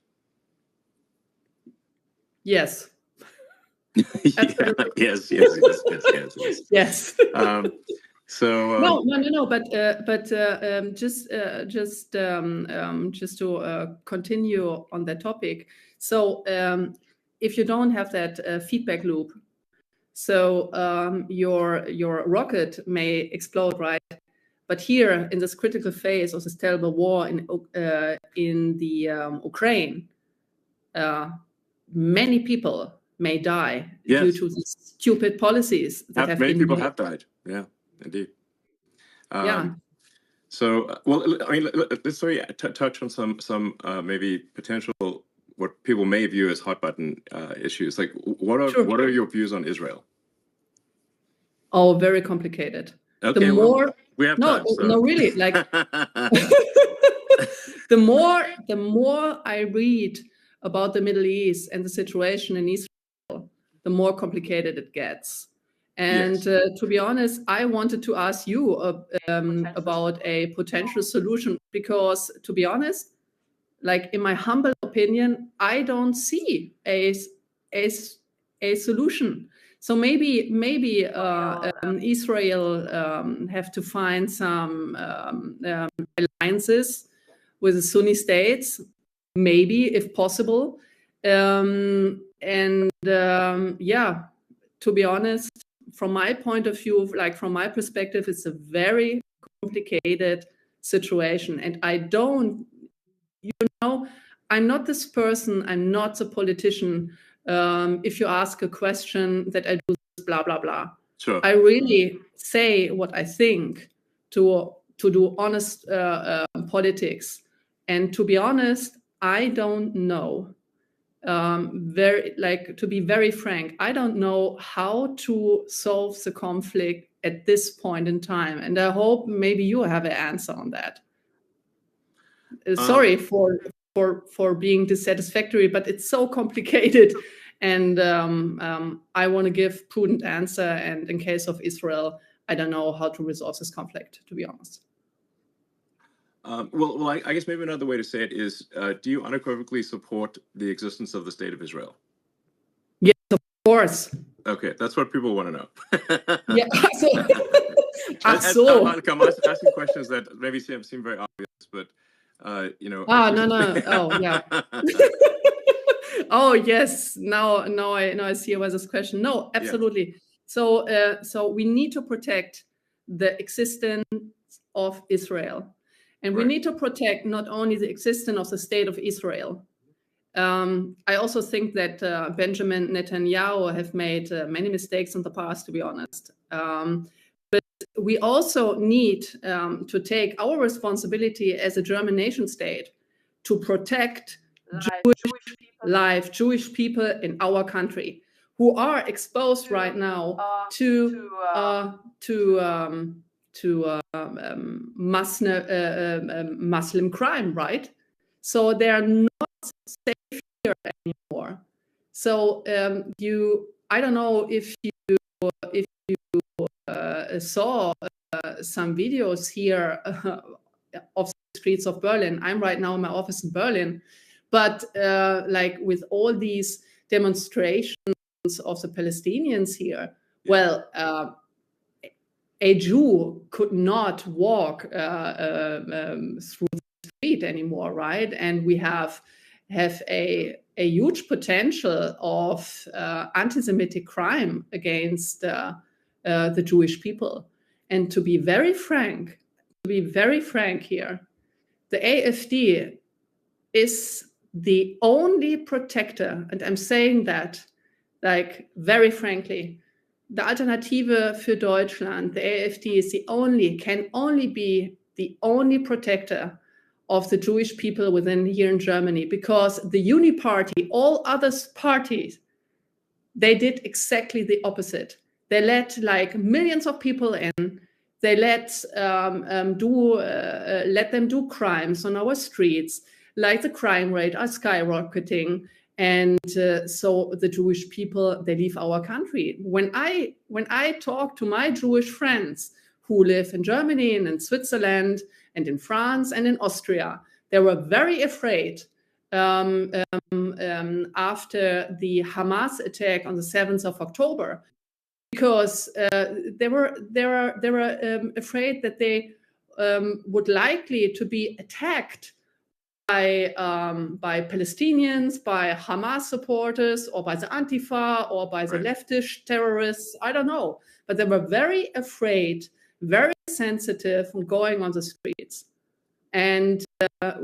Yes. Yeah, yes. Yes. So no. But just to continue on that topic. So if you don't have that feedback loop, so your rocket may explode, right? But here in this critical phase of this terrible war in the Ukraine, many people may die due to these stupid policies that have many been people made. have died. Yeah, indeed. Yeah. So, let's touch on some maybe potential, what people may view as hot button issues. Like, what are your views on Israel? Oh, very complicated. Okay, the more we have no time, so. no really, like the more I read about the Middle East and the situation in Israel, the more complicated it gets. And to be honest, I wanted to ask you about a potential solution, because to be honest, like in my humble opinion, I don't see a solution. So maybe Israel have to find some alliances with the Sunni states, maybe if possible. To be honest, from my point of view, like from my perspective, it's a very complicated situation, and I'm not this person. I'm not a politician. If you ask a question, that I do this, blah blah blah. Sure. I really say what I think to do honest politics. And to be honest, I don't know. To be very frank, I don't know how to solve the conflict at this point in time. And I hope maybe you have an answer on that. Sorry for being dissatisfactory, but it's so complicated, and I want to give prudent answer. And in case of Israel, I don't know how to resolve this conflict, to be honest. Well, I guess maybe another way to say it is, do you unequivocally support the existence of the State of Israel? Yes, of course. Okay, that's what people want to know. Yeah. I'm asking questions that maybe seem very obvious, but no. Oh, yeah. Oh, yes. Now I see why this question. No, absolutely. Yeah. So we need to protect the existence of Israel, and we need to protect not only the existence of the state of Israel. I also think that Benjamin Netanyahu have made many mistakes in the past, to be honest. But we also need to take our responsibility as a German nation state to protect Jewish people in our country, who are exposed right now to Muslim crime, right? So they are not safe here anymore. So I don't know if you saw some videos here of the streets of Berlin. I'm right now in my office in Berlin, but like with all these demonstrations of the Palestinians here, well, a Jew could not walk through the street anymore, right? And we have a huge potential of anti-Semitic crime against the Jewish people. And to be very frank here, the AfD is the only protector, and I'm saying that like very frankly, the Alternative für Deutschland, the AfD, is can only be the only protector of the Jewish people within here in Germany, because the Uni Party, all other parties, they did exactly the opposite. They let like millions of people in. They let them do crimes on our streets, like the crime rate are skyrocketing, and so the Jewish people, they leave our country. When I talk to my Jewish friends who live in Germany and in Switzerland and in France and in Austria, they were very afraid after the Hamas attack on the 7th of October, because they were afraid that they would likely to be attacked by Palestinians, by Hamas supporters, or by the Antifa, or by the leftist terrorists. I don't know, but they were very afraid, very sensitive on going on the streets, and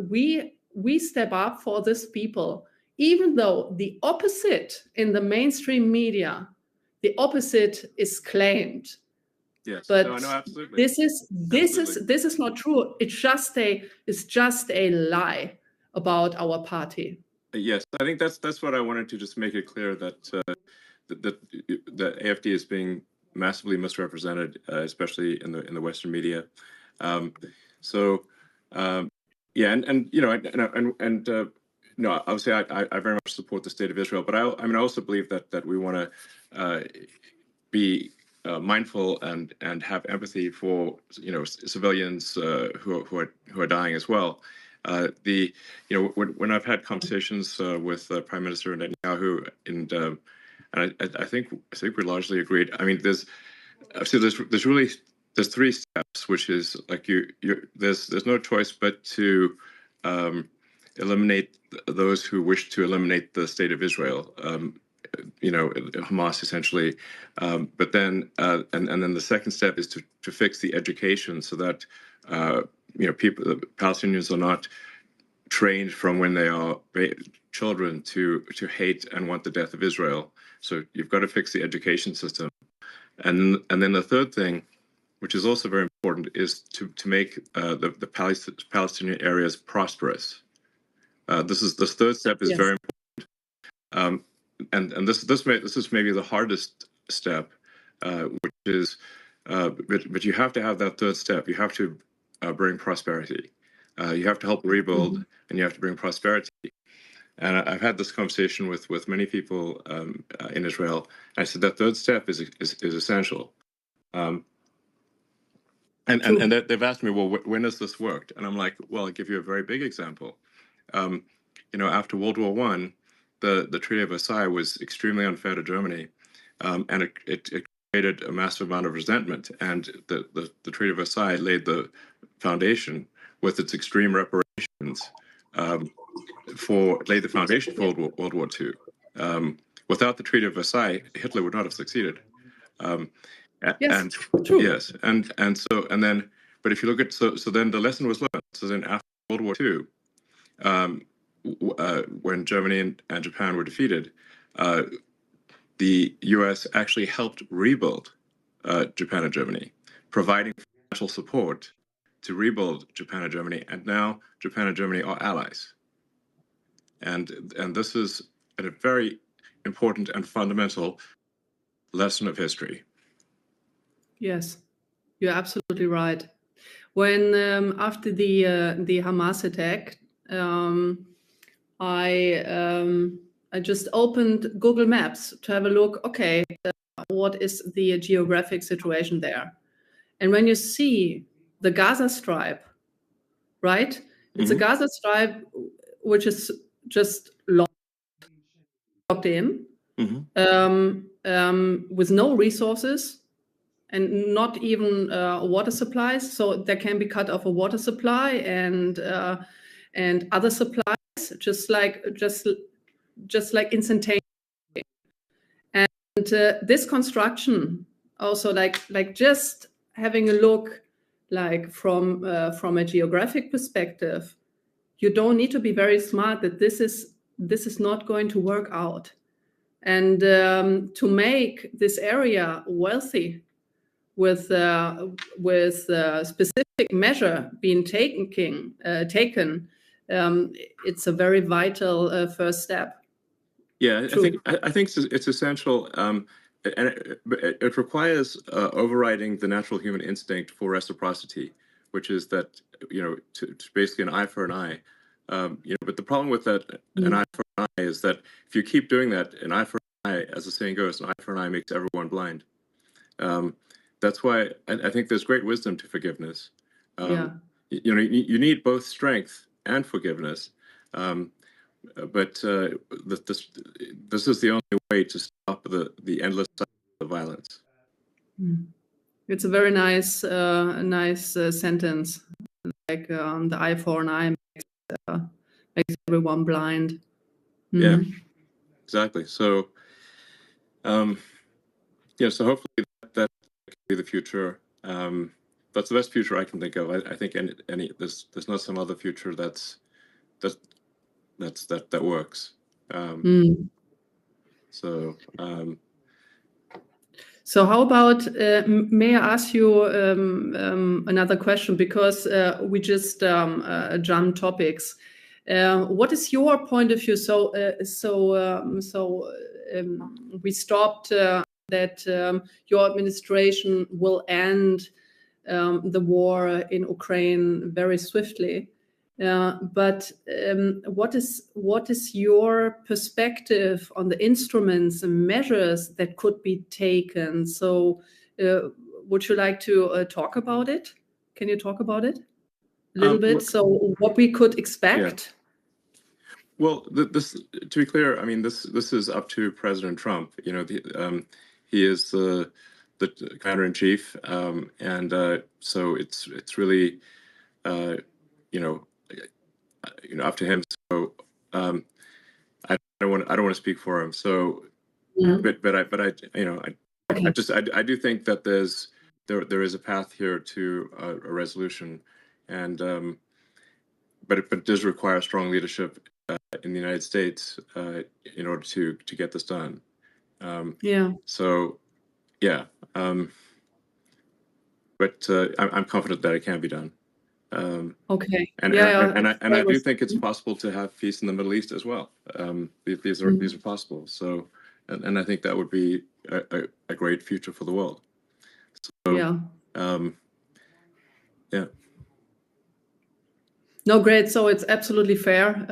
we step up for these people, even though the opposite in the mainstream media, the opposite is claimed. Yes, but no, absolutely. This is not true. It's just a lie about our party. Yes, I think that's what I wanted to just make it clear, that the AfD is being massively misrepresented, especially in the Western media. Yeah, and you know, no, obviously, I very much support the state of Israel, but I mean, I also believe that we want to be mindful and have empathy for, you know, civilians who are dying as well. You know, when I've had conversations with Prime Minister Netanyahu, and I think we're largely agreed. I mean, there's three steps, which is like there's no choice but to eliminate those who wish to eliminate the state of Israel. You know, Hamas essentially, but then and then the second step is to fix the education, so that you know, Palestinians are not trained from when they are children to hate and want the death of Israel. So you've got to fix the education system, and then the third thing, which is also very important, is to make the Palestinian areas prosperous. This third step is very important, and this is maybe the hardest step, which is, but you have to have that third step. You have to bring prosperity. You have to help rebuild, and you have to bring prosperity. And I've had this conversation with many people in Israel. I said that third step is essential. And they've asked me, well, when has this worked? And I'm like, well, I'll give you a very big example. You know, after World War I, the Treaty of Versailles was extremely unfair to Germany, and it created a massive amount of resentment. And the Treaty of Versailles laid the foundation with its extreme reparations laid the foundation for World War II. Without the Treaty of Versailles, Hitler would not have succeeded. Yes, true. Yes, and then, but if you look at so then the lesson was learned. So then after World War II, when Germany and Japan were defeated, the U.S. actually helped rebuild Japan and Germany, providing financial support to rebuild Japan and Germany, and now Japan and Germany are allies. And this is a very important and fundamental lesson of history. Yes, you're absolutely right. When after the Hamas attack, I just opened Google Maps to have a look. Okay, what is the geographic situation there? And when you see the Gaza Strip, right? It's a Gaza Strip which is just locked in, with no resources and not even water supplies. So there can be cut off a water supply and other supplies, just like instantaneously. And this construction also, like just having a look, like from a geographic perspective, you don't need to be very smart that this is not going to work out. And to make this area wealthy with specific measure being taken, it's a very vital first step. Yeah, True. I think it's essential, and it requires overriding the natural human instinct for reciprocity, which is that to basically an eye for an eye. But the problem with that, an eye for an eye, is that if you keep doing that, an eye for an eye, as the saying goes, an eye for an eye makes everyone blind. That's why I think there's great wisdom to forgiveness. Yeah. You need both strength and forgiveness. But this is the only way to stop the endless cycle of violence. It's a very nice sentence. Like the eye for an eye makes everyone blind. Yeah, exactly. So, so hopefully that can be the future. That's the best future I can think of. I think there's not some other future that works. So how about, may I ask you another question, because we just jumped topics. What is your point of view? We stopped that your administration will end the war in Ukraine very swiftly. But what is your perspective on the instruments and measures that could be taken? So would you like to talk about it? Can you talk about it a little bit? So what we could expect? Yeah. Well, to be clear, I mean, this is up to President Trump. He is the commander-in-chief, and so it's really up to him. So I don't want to speak for him. So, but I do think that there is a path here to a resolution, and but it does require strong leadership in the United States in order to get this done. So, yeah. But I'm confident that it can be done. Okay. And I do think it's possible to have peace in the Middle East as well. These are possible. So, and I think that would be a great future for the world. So, yeah. No, great. So it's absolutely fair.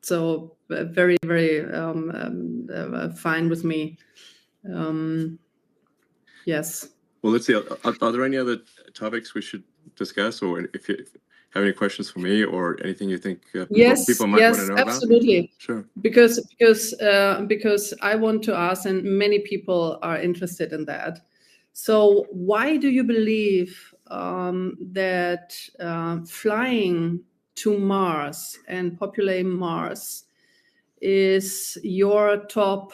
So very, very fine with me. Yes. Well, let's see. Are there any other topics we should discuss, or if you have any questions for me, or anything you think people might want to know absolutely. about? Sure. Because I want to ask, and many people are interested in that. So why do you believe that flying to Mars and populating Mars is your top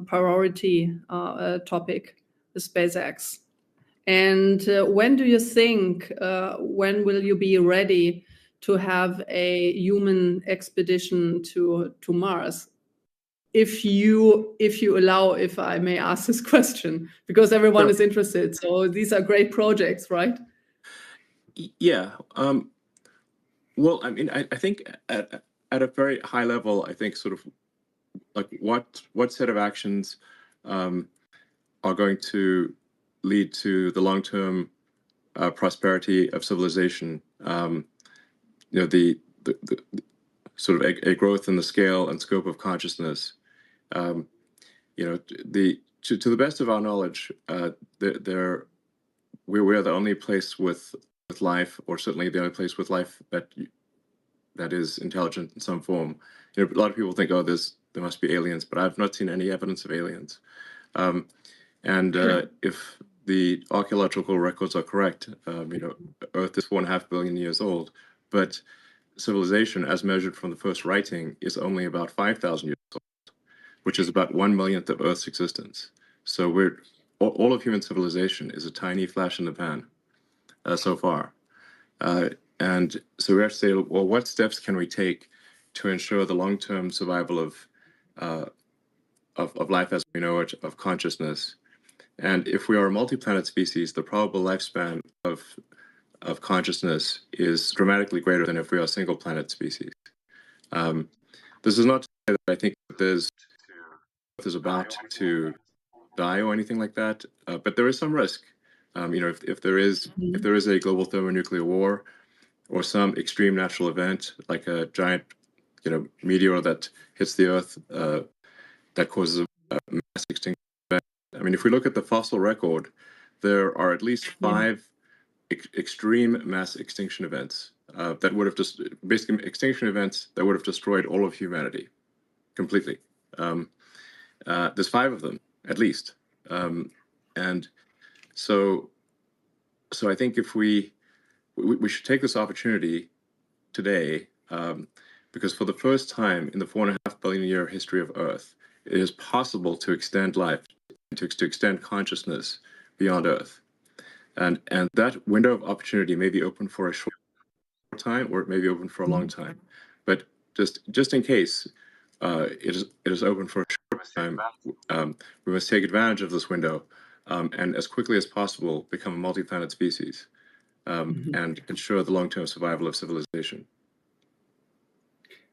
priority topic, the SpaceX? And when do you think, when will you be ready to have a human expedition to Mars? If you allow, if I may ask this question, because everyone is interested. So these are great projects, right? Yeah. Well, I mean, I think at a very high level, I think sort of like what set of actions are going to lead to the long-term prosperity of civilization. The sort of a growth in the scale and scope of consciousness. To the best of our knowledge, we are the only place with life, or certainly the only place with life that is intelligent in some form. A lot of people think, oh, there must be aliens, but I've not seen any evidence of aliens. If the archaeological records are correct, Earth is 4.5 billion years old, but civilization, as measured from the first writing, is only about 5,000 years old, which is about 1/millionth of Earth's existence. So all of human civilization is a tiny flash in the pan so far. And so we have to say, well, what steps can we take to ensure the long-term survival of of life as we know it, of consciousness. And if we are a multi-planet species, the probable lifespan of consciousness is dramatically greater than if we are a single planet species. This is not to say that I think that Earth is about to die or anything like that, but there is some risk. If there is a global thermonuclear war or some extreme natural event like a giant, meteor that hits the Earth that causes a mass extinction event. I mean, if we look at the fossil record, there are at least 5 extreme mass extinction events that would have just basically extinction events that would have destroyed all of humanity completely. There's 5 of them at least, and so I think if we should take this opportunity today, because for the first time in the 4.5 billion year history of Earth, it is possible to extend life, to extend consciousness beyond Earth. And that window of opportunity may be open for a short time, or it may be open for a long time. But just in case it is open for a short time, we must take advantage of this window and as quickly as possible become a multi-planet species and ensure the long-term survival of civilization.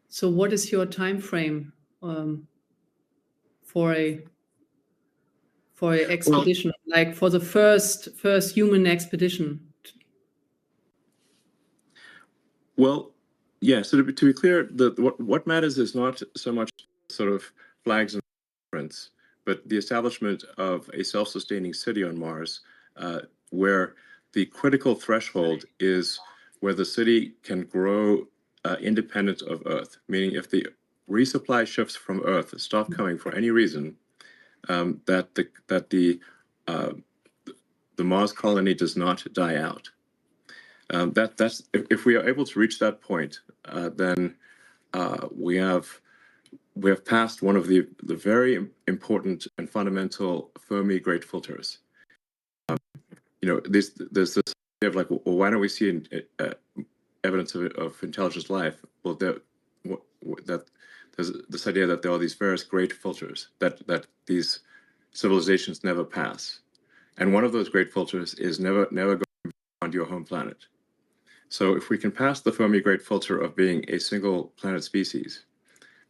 So what is your time frame for a expedition, like for the first human expedition? Well, yeah. So to be clear, what matters is not so much sort of flags and footprints, but the establishment of a self-sustaining city on Mars, where the critical threshold is where the city can grow independent of Earth. Meaning, if the resupply ships from Earth stop coming for any reason, that the Mars colony does not die out. That's if we are able to reach that point, then we have passed one of the very important and fundamental Fermi great filters. There's this idea of like, well, why don't we see evidence of intelligent life? Well, that there's this idea that there are these various great filters that these civilizations never pass, and one of those great filters is never going beyond your home planet. So if we can pass the Fermi great filter of being a single planet species,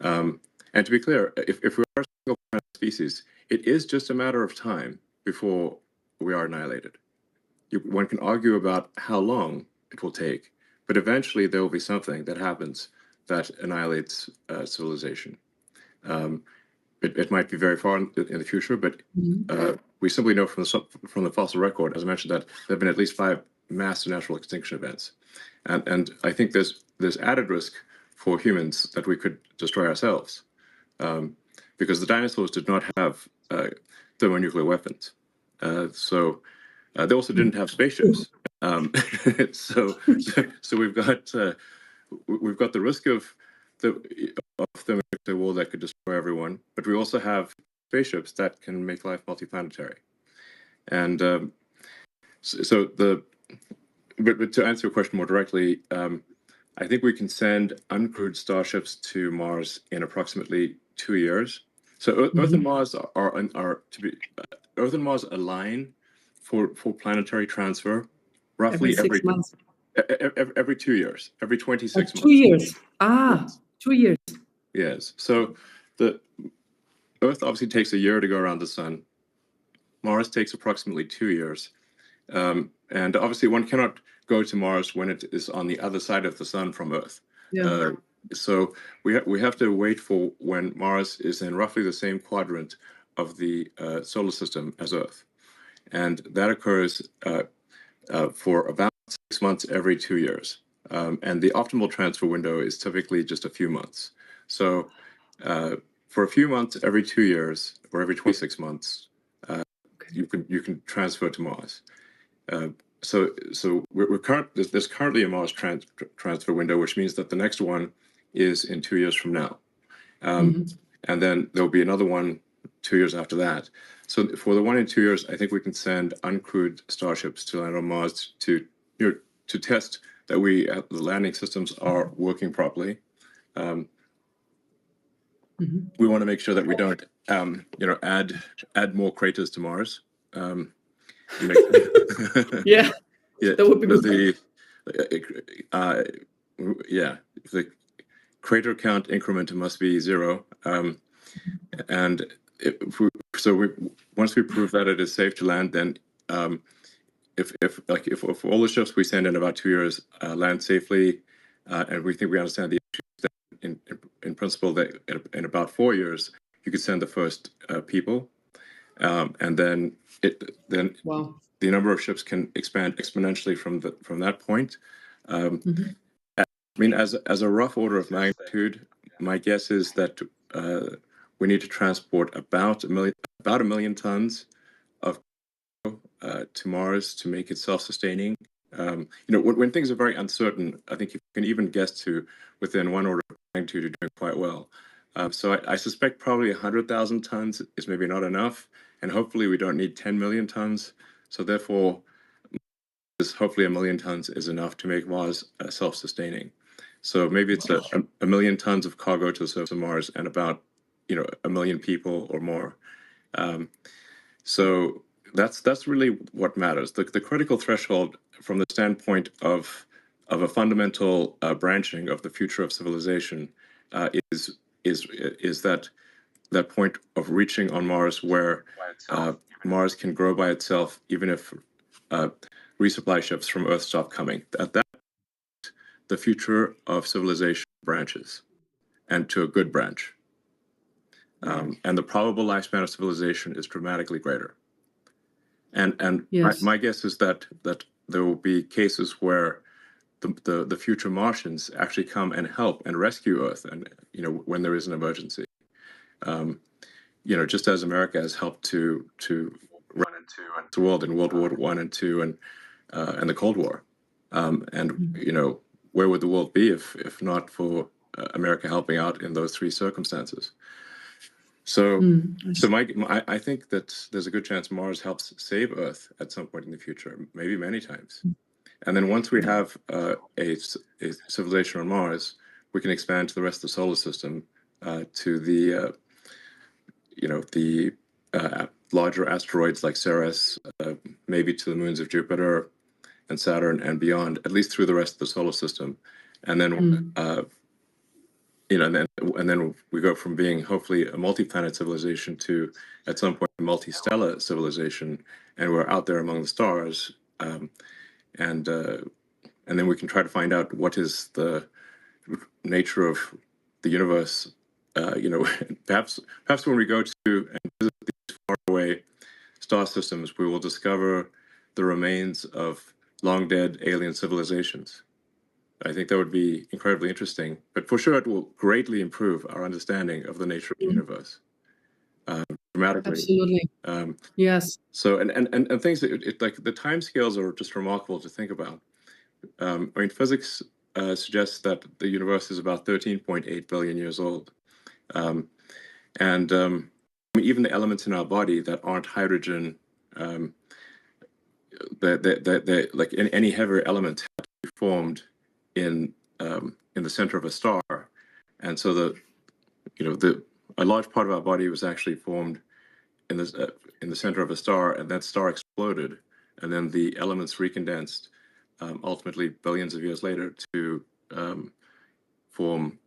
and to be clear, if we are a single planet species, it is just a matter of time before we are annihilated. One can argue about how long it will take, but eventually there will be something that happens that annihilates civilization. It might be very far in the future, but we simply know from the fossil record, as I mentioned, that there have been at least 5 mass natural extinction events. And I think there's added risk for humans that we could destroy ourselves, because the dinosaurs did not have thermonuclear weapons. So they also didn't have spaceships. So we've got the risk of thermonuclear war that could destroy everyone, but we also have spaceships that can make life multiplanetary. And but to answer your question more directly, I think we can send uncrewed starships to Mars in approximately 2 years. So Earth and Mars Earth and Mars align for planetary transfer roughly every 6 months. Every 2 years, every 26 months. 2 years. Yes. 2 years. Yes. So the Earth obviously takes a year to go around the sun. Mars takes approximately 2 years. And obviously one cannot go to Mars when it is on the other side of the sun from Earth. Yeah. So we have to wait for when Mars is in roughly the same quadrant of the solar system as Earth. And that occurs for about 6 months every 2 years. And the optimal transfer window is typically just a few months. So for a few months every 2 years, or every 26 months, you can transfer to Mars. So there's currently a Mars transfer window, which means that the next one is in 2 years from now, and then there'll be another one 2 years after that. So for the one in 2 years, I think we can send uncrewed starships to land on Mars to test that the landing systems are working properly. we want to make sure that we don't, add more craters to Mars. Yeah, Yeah, that would be good. if the crater count increment must be 0, and once we prove that it is safe to land, then if all the ships we send in about 2 years land safely, and we think we understand the issues, then in principle that in about 4 years you could send the first people, and then Wow. the number of ships can expand exponentially from that point. I mean, as a rough order of magnitude, my guess is that we need to transport about a million tons of to Mars to make it self-sustaining. When things are very uncertain, I think you can even guess to within one order of magnitude, you're doing quite well. So I suspect probably 100,000 tons is maybe not enough, and hopefully we don't need 10 million tons. So therefore, hopefully a million tons is enough to make Mars self-sustaining. So maybe it's a million tons of cargo to the surface of Mars and about a million people or more. So that's really what matters. The critical threshold from the standpoint of a fundamental branching of the future of civilization is that point of reaching on Mars where Mars can grow by itself, even if resupply ships from Earth stop coming. At that, the future of civilization branches, and to a good branch. And the probable lifespan of civilization is dramatically greater. And Yes. my guess is that there will be cases where the future Martians actually come and help and rescue Earth, and when there is an emergency. Just as America has helped to run into the world in World War I and II and the Cold War, and where would the world be if not for America helping out in those 3 circumstances? So, I think that there's a good chance Mars helps save Earth at some point in the future, maybe many times. And then once we have a civilization on Mars, we can expand to the rest of the solar system, to the larger asteroids like Ceres, maybe to the moons of Jupiter and Saturn and beyond, at least through the rest of the solar system. And then and then we go from being hopefully a multi-planet civilization to at some point a multi-stellar civilization, and we're out there among the stars, and then we can try to find out what is the nature of the universe. Perhaps when we go to and visit these faraway star systems, we will discover the remains of long dead alien civilizations. I think that would be incredibly interesting, but for sure it will greatly improve our understanding of the nature of the universe, dramatically. Absolutely. Yes. So and things that like the time scales are just remarkable to think about. I mean, physics suggests that the universe is about 13.8 billion years old, and I mean, even the elements in our body that aren't hydrogen, that like any heavier element had to be formed in the center of a star, and so a large part of our body was actually formed in the center of a star, and that star exploded, and then the elements recondensed, ultimately billions of years later to form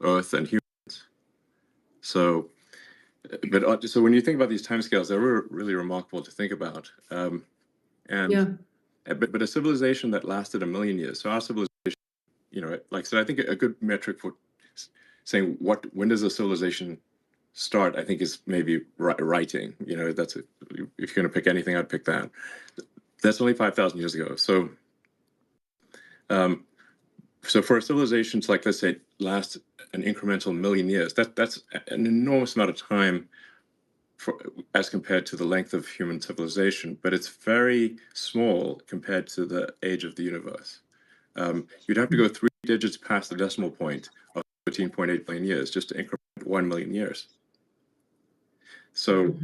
Earth and humans. So when you think about these timescales, they're really remarkable to think about. But a civilization that lasted 1 million years. So our civilization, like I said, I think a good metric for saying when does a civilization start, I think is maybe writing. That's if you're going to pick anything, I'd pick that. That's only 5,000 years ago. So, so for a civilization to, like, let's say, last an incremental 1 million years, that's an enormous amount of time as compared to the length of human civilization, but it's very small compared to the age of the universe. You'd have to go 3 digits past the decimal point of 13.8 billion years just to increment 1 million years. So,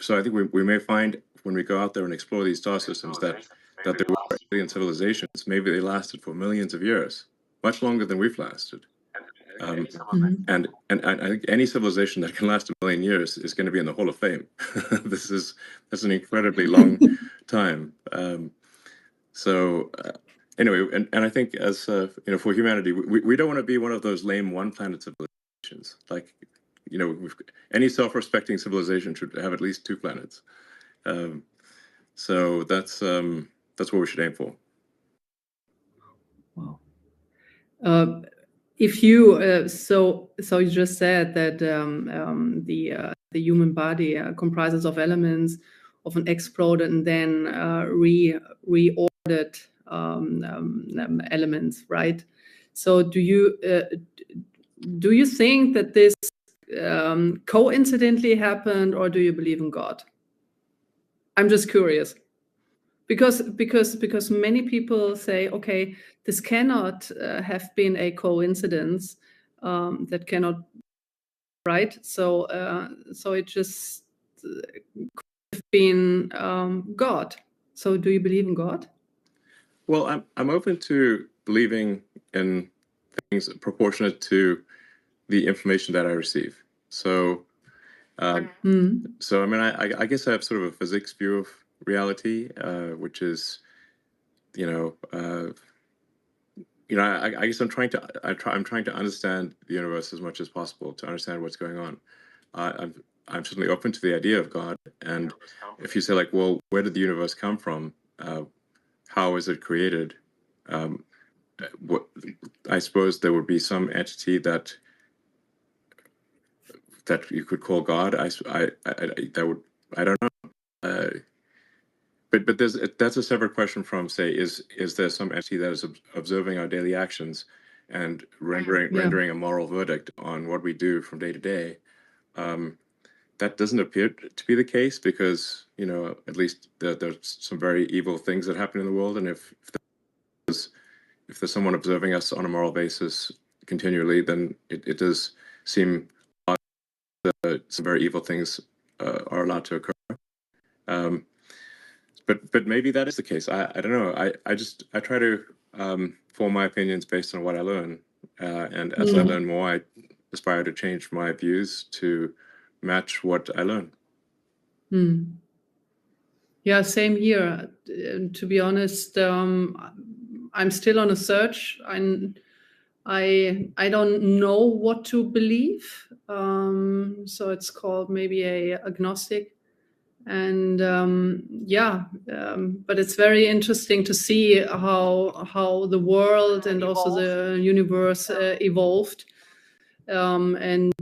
I think we may find when we go out there and explore these star systems that there were alien civilizations. Maybe they lasted for millions of years, much longer than we've lasted. And I think any civilization that can last 1 million years is going to be in the Hall of Fame. That's an incredibly long time. Anyway, and I think as for humanity, we don't want to be one of those lame one planet civilizations. Like, any self-respecting civilization should have at least 2 planets. So that's what we should aim for. Wow. If you so you just said that the human body comprises of elements, of an exploded and then reordered elements, right? So do you think that this coincidentally happened, or do you believe in God? I'm just curious. Because many people say, okay, this cannot have been a coincidence. That cannot, right? So it just could have been God. So do you believe in God? Well, I'm open to believing in things proportionate to the information that I receive. So I mean, I guess I have sort of a physics view of reality, which is, I guess I'm trying to understand the universe as much as possible, to understand what's going on. I'm certainly open to the idea of God, and if you say, like, well, where did the universe come from? How is it created? I suppose there would be some entity that you could call God. I don't know. But that's a separate question from, say, is there some entity that is observing our daily actions and rendering a moral verdict on what we do from day to day? That doesn't appear to be the case, because at least there's some very evil things that happen in the world, and if there's someone observing us on a moral basis continually, then it does seem odd that some very evil things are allowed to occur. But maybe that is the case. I don't know. I try to form my opinions based on what I learn, and as I learn more, I aspire to change my views to match what I learn. Yeah, same here. To be honest, I'm still on a search. I don't know what to believe. So it's called maybe a agnostic. And but it's very interesting to see how the world and also the universe evolved. It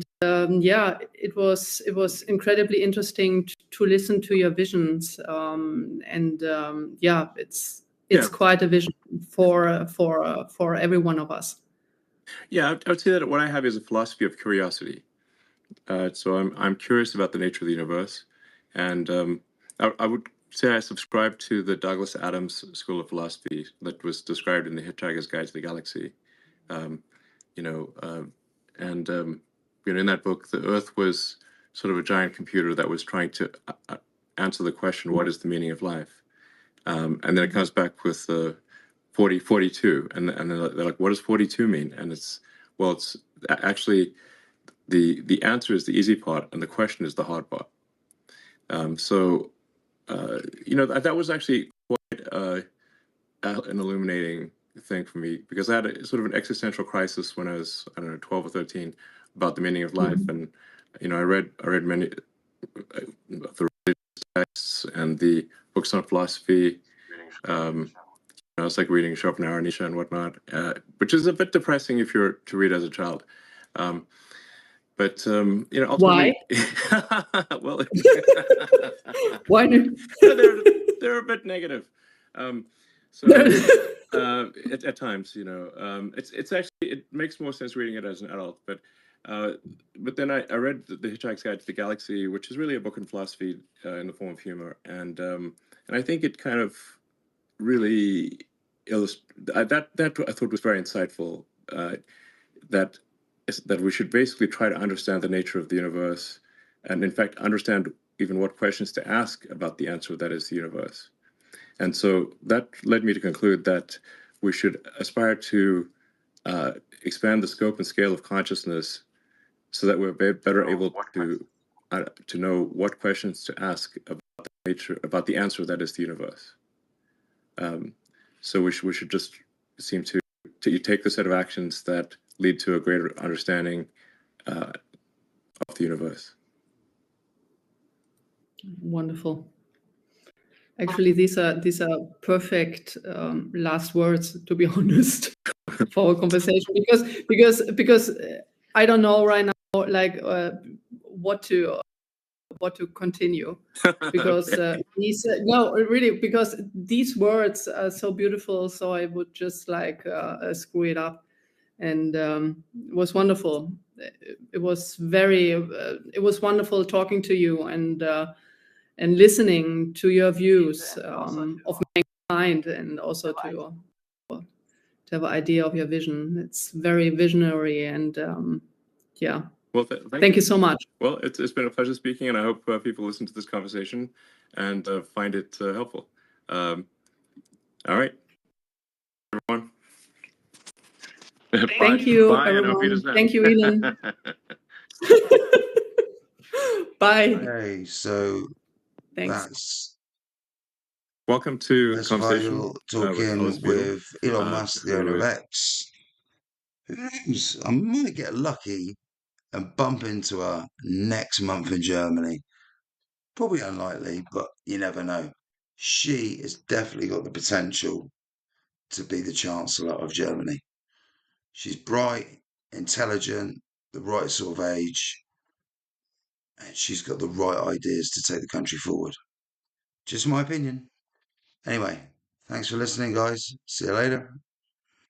was incredibly interesting to listen to your visions. It's quite a vision for every one of us. Yeah, I would say that what I have is a philosophy of curiosity. So I'm curious about the nature of the universe, and I would say I subscribe to the Douglas Adams school of philosophy that was described in The Hitchhiker's Guide to the Galaxy. In that book, the Earth was sort of a giant computer that was trying to answer the question, what is the meaning of life? And then it comes back with 42, and they're like, what does 42 mean? And it's actually the answer is the easy part, and the question is the hard part. That was actually quite an illuminating thing for me, because I had a sort of an existential crisis when I was, I don't know, 12 or 13, about the meaning of life. And I read many the religious texts and the books on philosophy. I was like reading Schopenhauer, Nietzsche, and whatnot, which is a bit depressing if you're to read as a child. Ultimately, why? Well, Why? They're a bit negative. At times, it's actually, it makes more sense reading it as an adult. But then I read the Hitchhiker's Guide to the Galaxy, which is really a book on philosophy in the form of humor, and I think it kind of really that I thought was very insightful. That we should basically try to understand the nature of the universe, and in fact understand even what questions to ask about the answer that is the universe. And so that led me to conclude that we should aspire to expand the scope and scale of consciousness so that we're better able to know what questions to ask about the nature, about the answer that is the universe. So we should just seem to take the set of actions that lead to a greater understanding of the universe. Wonderful. Actually, these are perfect last words, to be honest, for our conversation, because I don't know right now, like what to continue, because these no, really, because these words are so beautiful. So I would just like screw it up, and it was wonderful. It was wonderful talking to you and listening to your views of mankind, and also to have an idea of your vision. It's very visionary, and yeah. Well, thank you so much. Well, it's been a pleasure speaking, and I hope people listen to this conversation and find it helpful. All right, everyone. Thank you, Bye, everyone. Thank you, Elon. Bye. Okay, so Thanks. that's welcome to Conversation weidel talking with with Elon Weidel. Musk, the owner of X. Who knows? I might get lucky and bump into her next month in Germany. Probably unlikely, but you never know. She has definitely got the potential to be the Chancellor of Germany. She's bright, intelligent, the right sort of age, and she's got the right ideas to take the country forward. Just my opinion. Anyway, thanks for listening, guys. See you later.